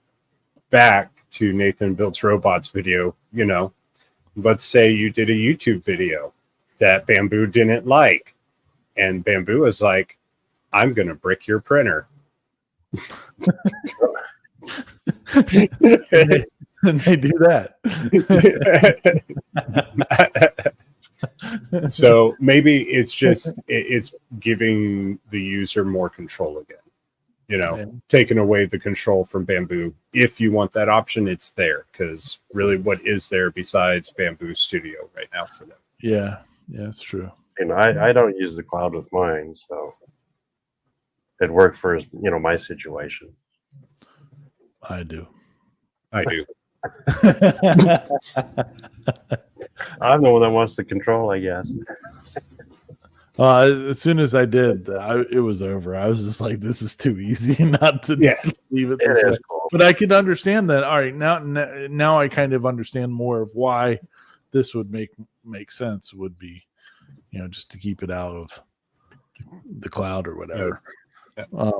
S4: back to Nathan Builds Robots video. Let's say you did a YouTube video that Bamboo didn't like. And Bamboo is like, I'm going to brick your printer.
S1: And they do that.
S4: So maybe it's just it's giving the user more control again, taking away the control from Bamboo. If you want that option, it's there, because really what is there besides Bamboo Studio right now for them?
S1: Yeah, that's true.
S3: I don't use the cloud with mine, so it worked for my situation.
S1: I do.
S3: I'm the one that wants the control, I guess.
S1: As soon as I did, it was over. I was just like, this is too easy not to leave it this way. Cool. But I could understand that. All right, now I kind of understand more of why this would make sense. Would be, just to keep it out of the cloud or whatever. Yeah.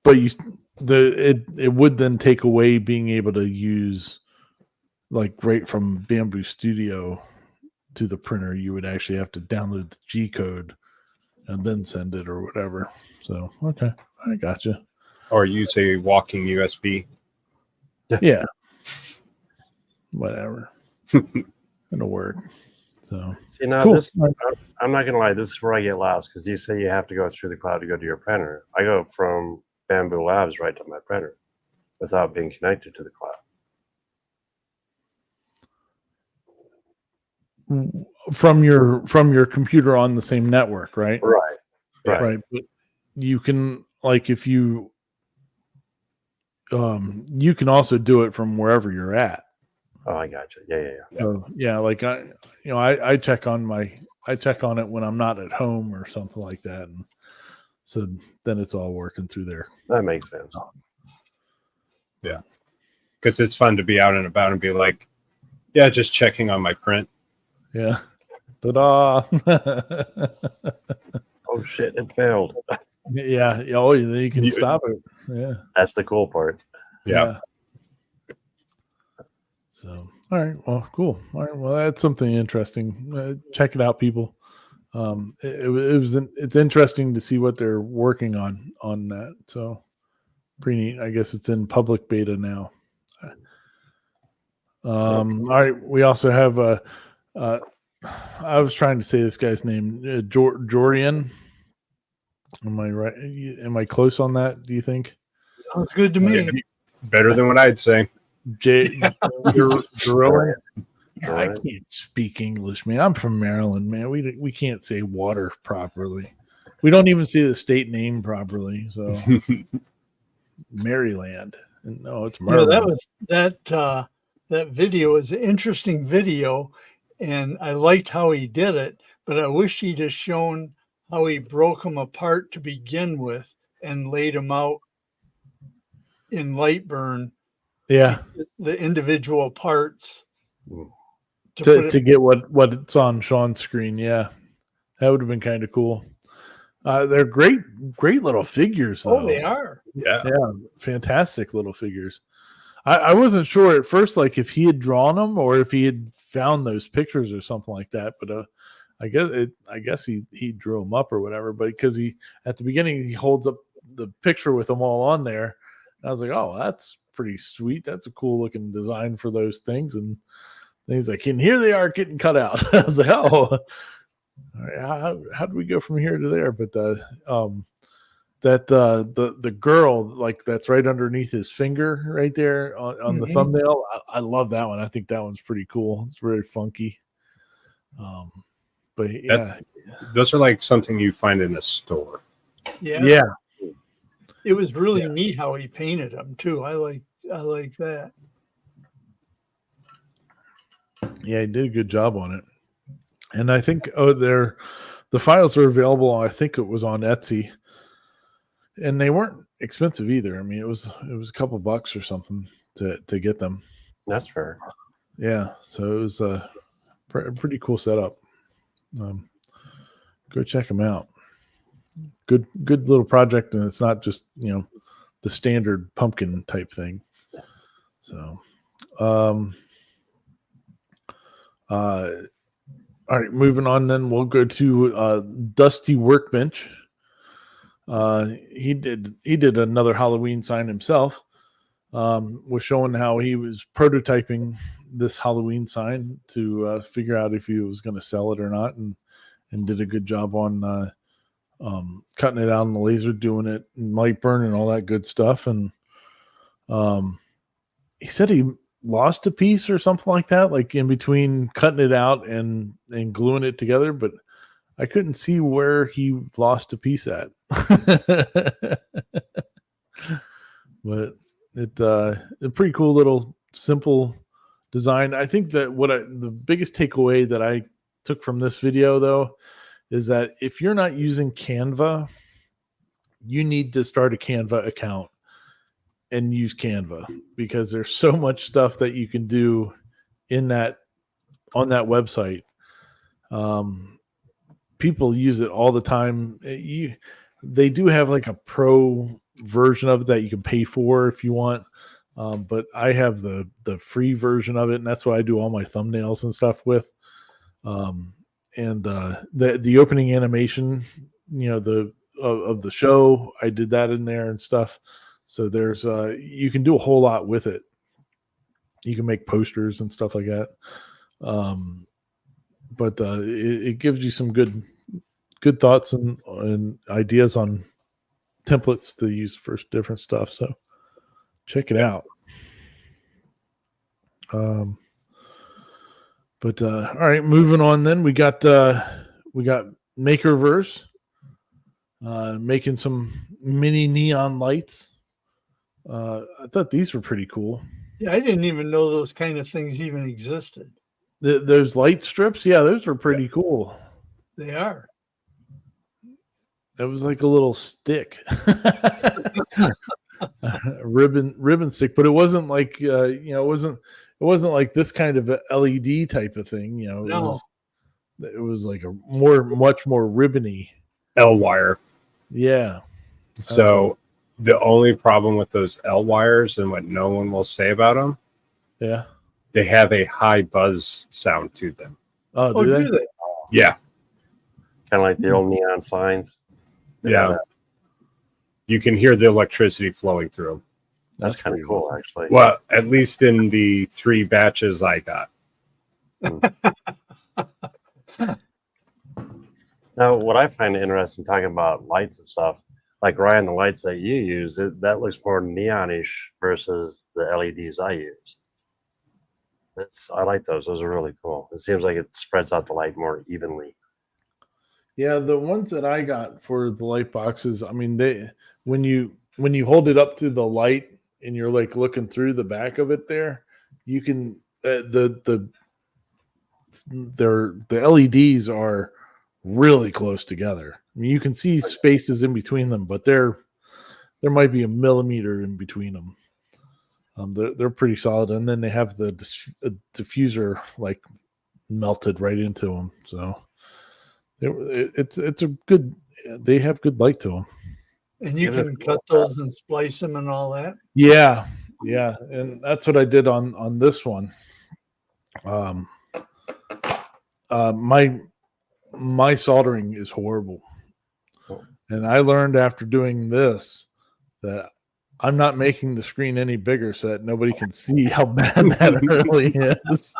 S1: But it would then take away being able to use, like, right from Bamboo Studio, to the printer. You would actually have to download the G code and then send it or whatever. So, okay, I gotcha.
S4: Or use a walking USB.
S1: Yeah, whatever. It'll work. So,
S3: See, now
S1: cool.
S3: I'm not gonna lie, this is where I get lost, because you say you have to go through the cloud to go to your printer. I go from Bamboo Labs right to my printer without being connected to the cloud.
S1: From your computer on the same network, right?
S3: Right.
S1: But you can, like, if you you can also do it from wherever you're at.
S3: Oh, I got you. Yeah.
S1: So yeah, like I check on it when I'm not at home or something like that, and so then it's all working through there.
S3: That makes sense.
S4: Yeah, because it's fun to be out and about and be like, yeah, just checking on my print.
S1: Yeah. Ta-da!
S3: Oh shit, it failed.
S1: Yeah. Oh, you can stop it. Yeah.
S3: That's the cool part.
S4: Yeah.
S1: So, all right. Well, cool. All right. Well, that's something interesting. Check it out, people. It's interesting to see what they're working on that. So, pretty neat. I guess it's in public beta now. All right. We also have I was trying to say this guy's name, Jorian. Am I right? Am I close on that? Do you think?
S2: Sounds good to me.
S4: Better than what I'd say.
S1: Jorian. I can't speak English, man. I'm from Maryland, man. We can't say water properly. We don't even say the state name properly. So Maryland. No, it's Maryland.
S2: That video is an interesting video, and I liked how he did it, but I wish he'd have shown how he broke them apart to begin with and laid them out in Lightburn.
S1: Yeah,
S2: the individual parts
S1: to get what's on Sean's screen. Yeah, that would have been kind of cool. They're great little figures, though.
S2: Oh, they are.
S4: Yeah,
S1: fantastic little figures. I wasn't sure at first, like, if he had drawn them or if he had found those pictures or something like that. But I guess he drew them up or whatever. But because at the beginning he holds up the picture with them all on there, and I was like, oh, that's pretty sweet. That's a cool looking design for those things. And then he's like, and here they are getting cut out. I was like, oh, all right, how do we go from here to there? But the girl, like, that's right underneath his finger right there on the thumbnail. I love that one. I think that one's pretty cool. It's very funky. But yeah,
S4: those are like something you find in a store.
S2: Yeah. It was really neat how he painted them too. I like that.
S1: Yeah, he did a good job on it. And I think the files are available. I think it was on Etsy, and they weren't expensive either. I mean, it was a couple bucks or something to get them.
S3: That's fair.
S1: Yeah, so it was a pretty cool setup. Go check them out. Good little project, and it's not just the standard pumpkin type thing. So, all right, moving on. Then we'll go to Dusty Workbench. He did another Halloween sign himself. Was showing how he was prototyping this Halloween sign to figure out if he was going to sell it or not, and did a good job on cutting it out in the laser, doing it in Lightburn and all that good stuff. And he said he lost a piece or something like that, like in between cutting it out and gluing it together, but I couldn't see where he lost a piece at. But a pretty cool little simple design. I think that the biggest takeaway that I took from this video, though, is that if you're not using Canva, you need to start a Canva account and use Canva, because there's so much stuff that you can do on that website. People use it all the time. They do have like a pro version of it that you can pay for if you want. But I have the free version of it, and that's what I do all my thumbnails and stuff with. And the opening animation, of the show, I did that in there and stuff. So there's you can do a whole lot with it. You can make posters and stuff like that. But it gives you some good thoughts and ideas on templates to use for different stuff. So check it out. All right, moving on. Then we got Makerverse, making some mini neon lights. I thought these were pretty cool.
S2: Yeah, I didn't even know those kind of things even existed.
S1: Those light strips, yeah, those were pretty cool.
S2: They are.
S1: It was like a little stick, ribbon stick, but it wasn't like it wasn't like this kind of a LED type of thing.
S2: No.
S1: It was like a much more ribbony
S4: L wire.
S1: Yeah.
S4: So the only problem with those L wires and what no one will say about them,
S1: yeah,
S4: they have a high buzz sound to them.
S1: Oh, do they?
S4: Yeah.
S3: Kind of like the old neon signs.
S4: Yeah. You can hear the electricity flowing through them.
S3: That's kind of cool, actually.
S4: Well, at least in the 3 batches I got.
S3: Now, what I find interesting talking about lights and stuff, like Ryan, the lights that you use, that looks more neonish versus the LEDs I use. I like those. Those are really cool. It seems like it spreads out the light more evenly.
S1: Yeah, the ones that I got for the light boxes, I mean, when you hold it up to the light and you're like looking through the back of it there, you can the LEDs are really close together. I mean, you can see spaces in between them, but there might be a millimeter in between them. They're pretty solid, and then they have the diffuser like melted right into them. So it's a good. They have good light to them.
S2: And you can cut those and splice them and all that.
S1: Yeah, and that's what I did on this one. My soldering is horrible, and I learned after doing this that I'm not making the screen any bigger so that nobody can see how bad that really is.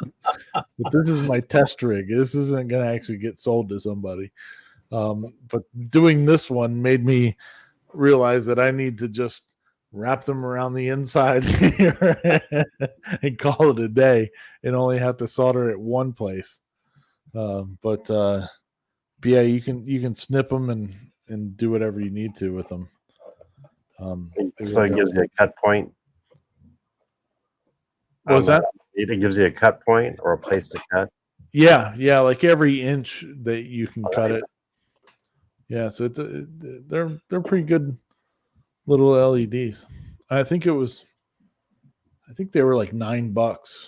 S1: But this is my test rig. This isn't going to actually get sold to somebody. But doing this one made me realize that I need to just wrap them around the inside here and call it a day and only have to solder at one place. But yeah, you can snip them and do whatever you need to with them.
S3: So it gives you a cut point.
S1: What was that?
S3: It gives you a cut point or a place to cut.
S1: Yeah, like every inch that you can cut it. Yeah, so they're pretty good little LEDs. I think they were like $9.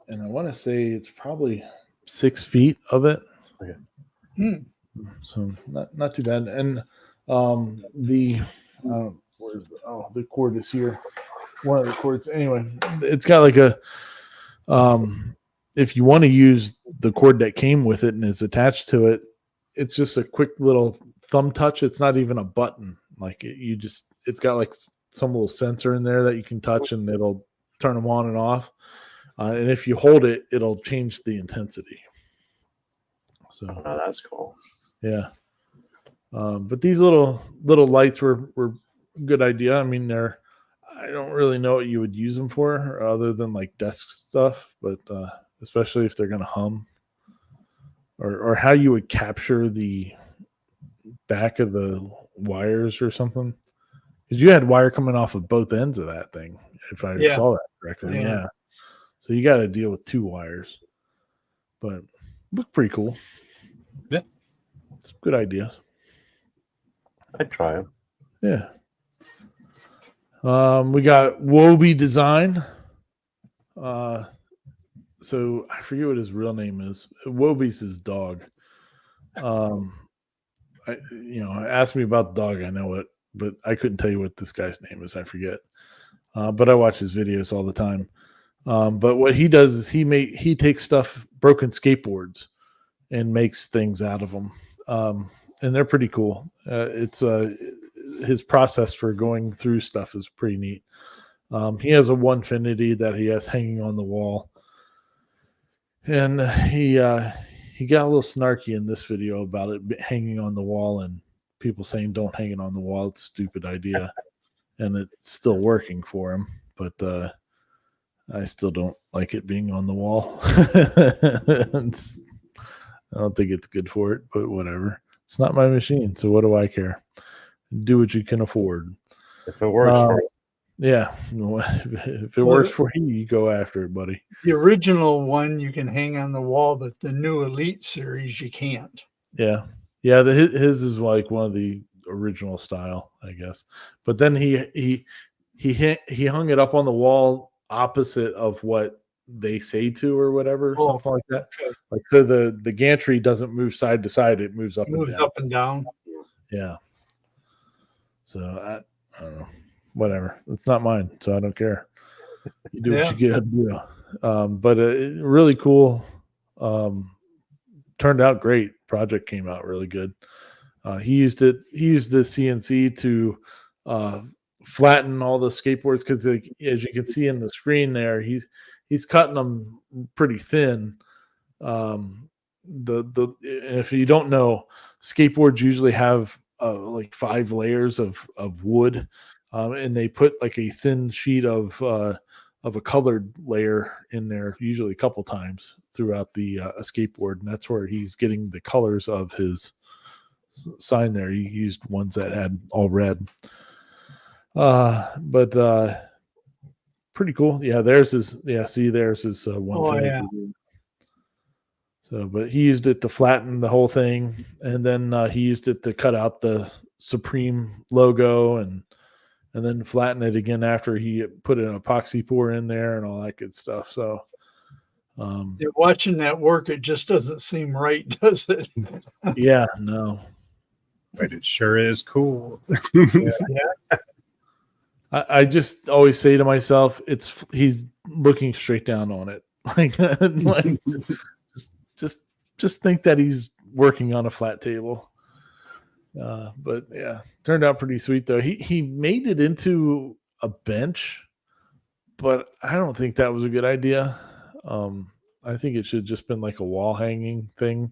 S1: And I want to say it's probably 6 feet of it.
S3: Okay.
S1: So not too bad. And the cord is here. One of the cords. Anyway, it's got like a if you want to use the cord that came with it and is attached to it, it's just a quick little thumb touch. It's not even a button. Like it's got like some little sensor in there that you can touch and it'll turn them on and off. And if you hold it, it'll change the intensity. So
S3: that's cool.
S1: Yeah. But these little lights were a good idea. I mean, I don't really know what you would use them for other than like desk stuff, but especially if they're going to hum or how you would capture the back of the wires or something. Because you had wire coming off of both ends of that thing, if I saw that correctly. Yeah. So you got to deal with 2 wires, but look pretty cool.
S4: Yeah.
S1: It's a good idea.
S3: I'd try them.
S1: Yeah. We got Wobie Design. So I forget what his real name is. Wobie's his dog. Ask me about the dog. I know it, but I couldn't tell you what this guy's name is. I forget. But I watch his videos all the time. But what he does is he takes broken skateboards and makes things out of them. And they're pretty cool. It's his process for going through stuff is pretty neat. He has a Onefinity that he has hanging on the wall, and he got a little snarky in this video about it hanging on the wall and people saying don't hang it on the wall. It's a stupid idea, and it's still working for him. But I still don't like it being on the wall. I don't think it's good for it, but whatever. It's not my machine, so what do I care? Do what you can afford.
S3: If it works for you.
S1: Yeah. If it works for you, you go after it, buddy.
S2: The original one you can hang on the wall, but the new Elite series you can't.
S1: Yeah. Yeah, his is like one of the original style, I guess. But then he hung it up on the wall opposite of what they say to or whatever, something like that.
S2: Okay.
S1: Like so the gantry doesn't move side to side, it moves up
S2: Moves
S1: and down.
S2: up and down.
S1: Yeah. So I don't know. Whatever. It's not mine, so I don't care. You do what you get. But really cool. Turned out great. Project came out really good. He used the CNC to flatten all the skateboards because, as you can see in the screen there, he's cutting them pretty thin. If you don't know, skateboards usually have like 5 layers of wood, and they put like a thin sheet of a colored layer in there, usually a couple times throughout the skateboard, and that's where he's getting the colors of his sign there. He used ones that had all red, but pretty cool. Yeah, there's his one.
S2: Oh, yeah.
S1: So, but he used it to flatten the whole thing, and then he used it to cut out the Supreme logo and then flatten it again after he put an epoxy pour in there and all that good stuff. So,
S2: watching that work, it just doesn't seem right, does it?
S1: Yeah, no.
S4: But it sure is cool.
S2: Yeah.
S1: I just always say to myself, he's looking straight down on it. Like just think that he's working on a flat table. But yeah, turned out pretty sweet though. He made it into a bench, but I don't think that was a good idea. I think it should have just been like a wall hanging thing.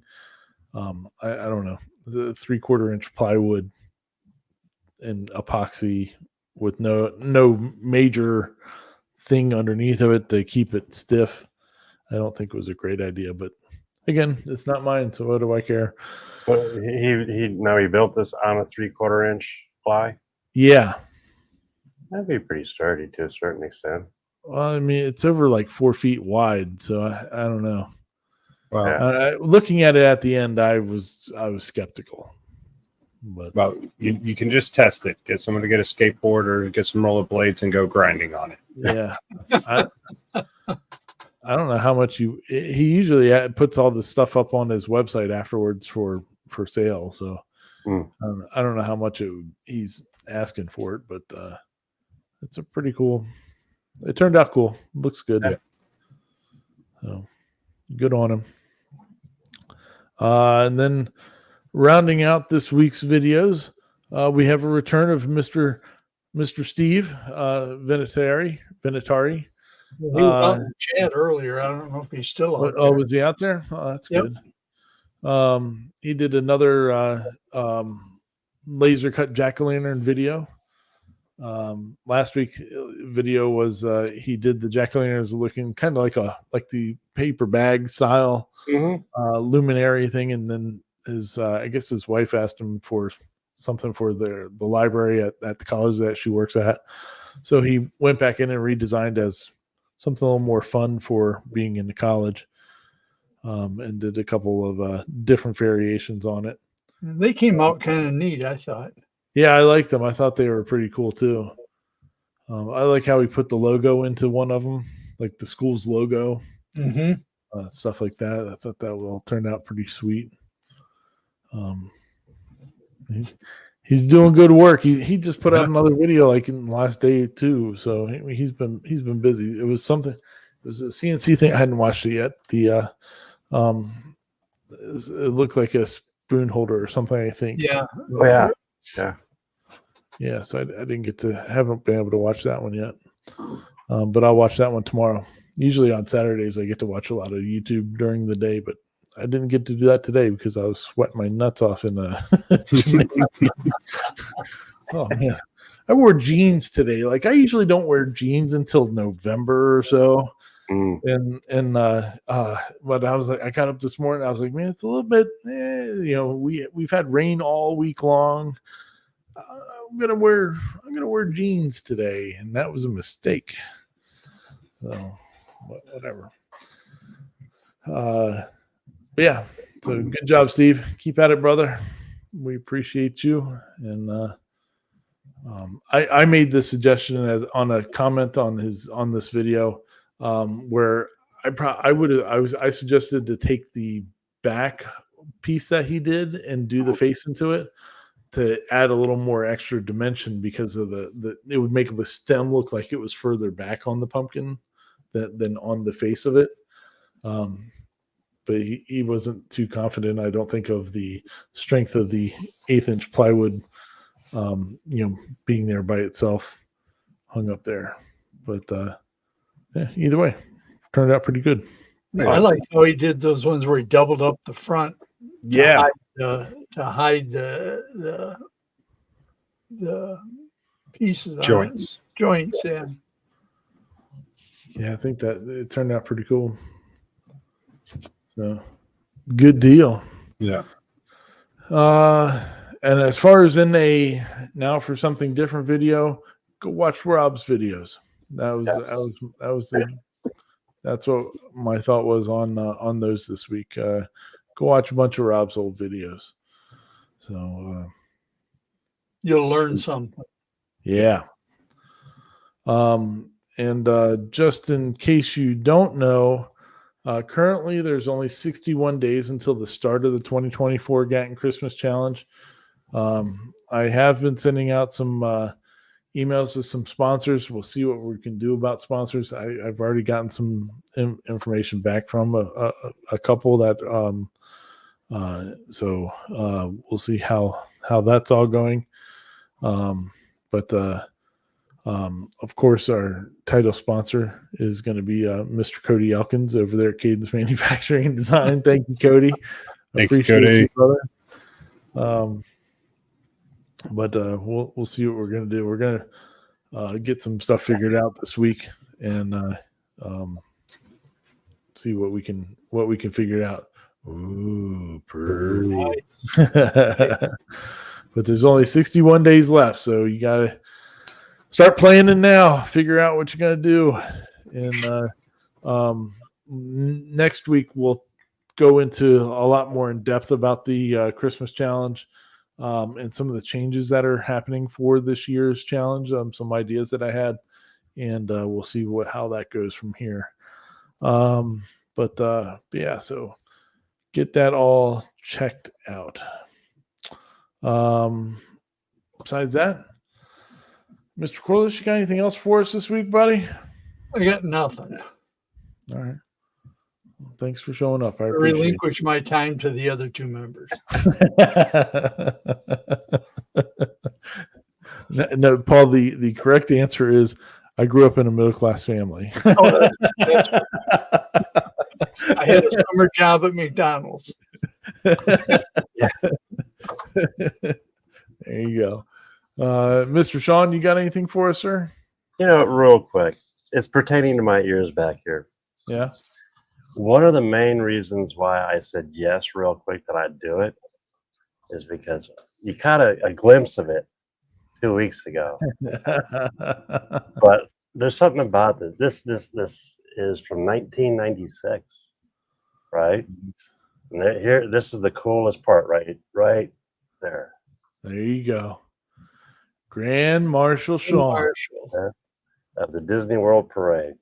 S1: I don't know. The 3/4 inch plywood and epoxy with no major thing underneath of it to keep it stiff. I don't think it was a great idea, but again, it's not mine, so what do I care?
S3: So he built this on a 3/4 inch ply.
S1: Yeah,
S3: That'd be pretty sturdy to a certain extent.
S1: well, I mean, it's over like 4 feet wide, so I don't know.
S4: Well,
S1: Looking at it at the end, I was skeptical. But
S4: well, you can just test it. Get someone to get a skateboard or get some rollerblades and go grinding on it.
S1: yeah, I don't know how much he usually puts all this stuff up on his website afterwards for sale. So I don't know how much he's asking for it, but it's a pretty cool. It turned out cool. Looks good.
S4: Yeah.
S1: So good on him. And then rounding out this week's videos, we have a return of Mr. Steve Vinatari.
S2: He was on the chat earlier. I don't know if he's still out there.
S1: Oh, was he out there? Oh, that's
S2: Yep.
S1: good. He did another laser cut jack-o'-lantern video. Last week's video was he did the jack-o'-lanterns looking kind of like the paper bag style luminary thing, and then I guess his wife asked him for something for the library at the college that she works at. So he went back in and redesigned as something a little more fun for being in the college, and did a couple of different variations on it.
S2: They came out kind of neat, I thought.
S1: Yeah, I liked them. I thought they were pretty cool too. I like how he put the logo into one of them, like the school's logo, stuff like that. I thought that all turned out pretty sweet. He's doing good work. He just put out another video like in the last day or two, so he's been busy. It was something. was a CNC thing. I hadn't watched it yet. It looked like a spoon holder or something, I think.
S2: Yeah.
S3: Oh yeah, yeah.
S1: Yeah, so I haven't been able to watch that one yet. But I'll watch that one tomorrow. Usually on Saturdays, I get to watch a lot of YouTube during the day, but I didn't get to do that today because I was sweating my nuts off in a gymnasium. Oh man, I wore jeans today. Like I usually don't wear jeans until November or so. But I was like, I got up this morning. I was like, man, it's a little bit, we've had rain all week long. I'm gonna wear jeans today, and that was a mistake. So, whatever. But yeah. So good job, Steve. Keep at it, brother. We appreciate you. And I made this suggestion as on a comment on this video, where I suggested to take the back piece that he did and do the face into it to add a little more extra dimension because of it would make the stem look like it was further back on the pumpkin than on the face of it. But he wasn't too confident, I don't think, of the strength of the 1/8-inch plywood, being there by itself, hung up there. But either way, turned out pretty good.
S2: I like how he did those ones where he doubled up the front.
S1: Yeah.
S2: To hide the pieces
S4: Joints.
S2: Joints, yeah.
S1: Yeah, I think that it turned out pretty cool. So good deal.
S4: Yeah.
S1: And as far as in a now for something different video, go watch Rob's videos. That's what my thought was on those this week. Go watch a bunch of Rob's old videos. So
S2: You'll learn something.
S1: yeah. And just in case you don't know, currently there's only 61 days until the start of the 2024 Gatton Christmas Challenge. I have been sending out some emails to some sponsors. We'll see what we can do about sponsors. I've already gotten some information back from a couple that so we'll see how that's all going. But of course, our title sponsor is going to be Mr. Cody Elkins over there at Cadence Manufacturing and Design. Thank you, Cody.
S4: Thank you, Cody.
S1: Brother. But we'll see what we're going to do. We're going to get some stuff figured out this week and see what we can figure out. Ooh, pretty. But there's only 61 days left, so you got to start planning now. Figure out what you're going to do. And next week, we'll go into a lot more in depth about the Christmas challenge and some of the changes that are happening for this year's challenge, some ideas that I had, and we'll see how that goes from here. But yeah, so get that all checked out. Besides that, Mr. Corliss, you got anything else for us this week, buddy?
S2: I got nothing.
S1: All right. Well, thanks for showing up. I
S2: relinquish my time to the other two members.
S1: No, Paul, the correct answer is I grew up in a middle-class family.
S2: Oh, that's I had a summer job at McDonald's.
S1: There you go. Mr. Sean, you got anything for us, sir?
S3: Real quick. It's pertaining to my ears back here.
S1: Yeah.
S3: One of the main reasons why I said yes real quick that I'd do it is because you caught a glimpse of it 2 weeks ago. But there's something about this. This is from 1996, right? And here, this is the coolest part, right there.
S1: There you go. Grand Marshal Sean
S3: of the Disney World Parade.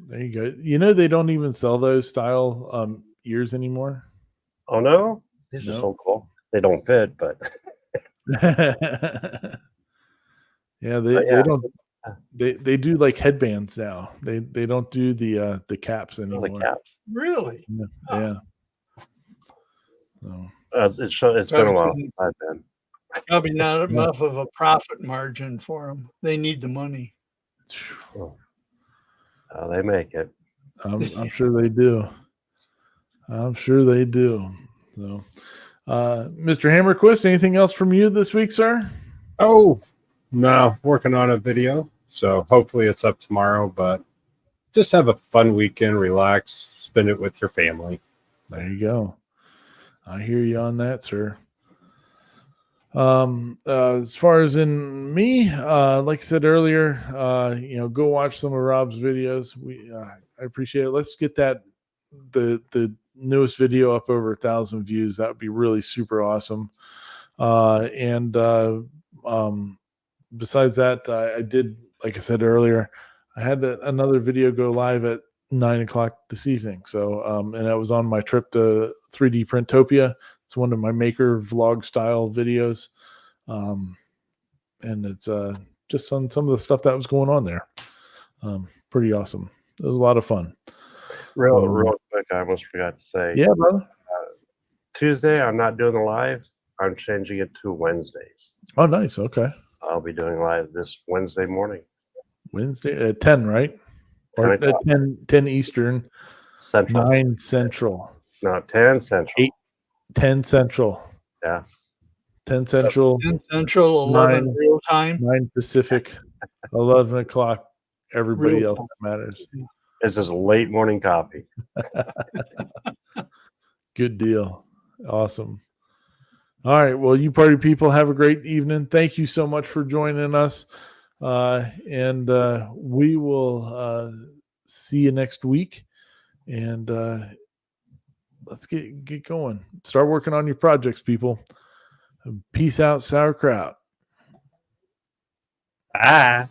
S1: There you go. They don't even sell those style ears anymore.
S3: Oh no, these are so cool. They don't fit, but
S1: yeah, they don't. They do like headbands now. They don't do the caps
S3: Oh, the
S1: anymore.
S3: caps.
S2: Really?
S1: Yeah.
S2: Huh.
S1: Yeah. So,
S3: It's been a while since I've been.
S2: Probably not
S1: Yeah.
S2: enough of a profit margin for them. They need the money.
S3: Oh, they make it.
S1: I'm sure they do. I'm sure they do. So, Mr. Hammerquist, anything else from you this week, sir?
S4: Oh, no, working on a video. So hopefully it's up tomorrow, but just have a fun weekend, relax, spend it with your family.
S1: There you go. I hear you on that, sir. As far as in me, like I said earlier, go watch some of Rob's videos. I appreciate it. Let's get the newest video up over 1,000 views. That would be really super awesome. And besides that, I did, like I said earlier, I had another video go live at 9:00 this evening. So, and that was on my trip to 3D Printopia. It's one of my maker vlog style videos. And it's just on some of the stuff that was going on there. Pretty awesome. It was a lot of fun.
S3: Real quick, I almost forgot to say.
S1: Yeah, brother.
S3: Tuesday, I'm not doing the live. I'm changing it to Wednesdays.
S1: Oh, nice. Okay.
S3: So I'll be doing live this Wednesday morning.
S1: Wednesday at 10, right? Or
S3: 10 o'clock.
S1: 10 Eastern,
S3: Central.
S1: 9 Central.
S3: No, 10 Central.
S1: 10 Central.
S3: Yes.
S1: 10 Central,
S2: 10 Central, 11
S1: 9
S2: real time.
S1: 9 Pacific, 11 o'clock. Everybody
S2: Real
S1: else
S2: time.
S1: that matters.
S3: This is late morning coffee.
S1: Good deal. Awesome. All right. Well, you party people, have a great evening. Thank you so much for joining us. And we will see you next week. And let's get going. Start working on your projects, people. Peace out, sauerkraut.
S3: Bye.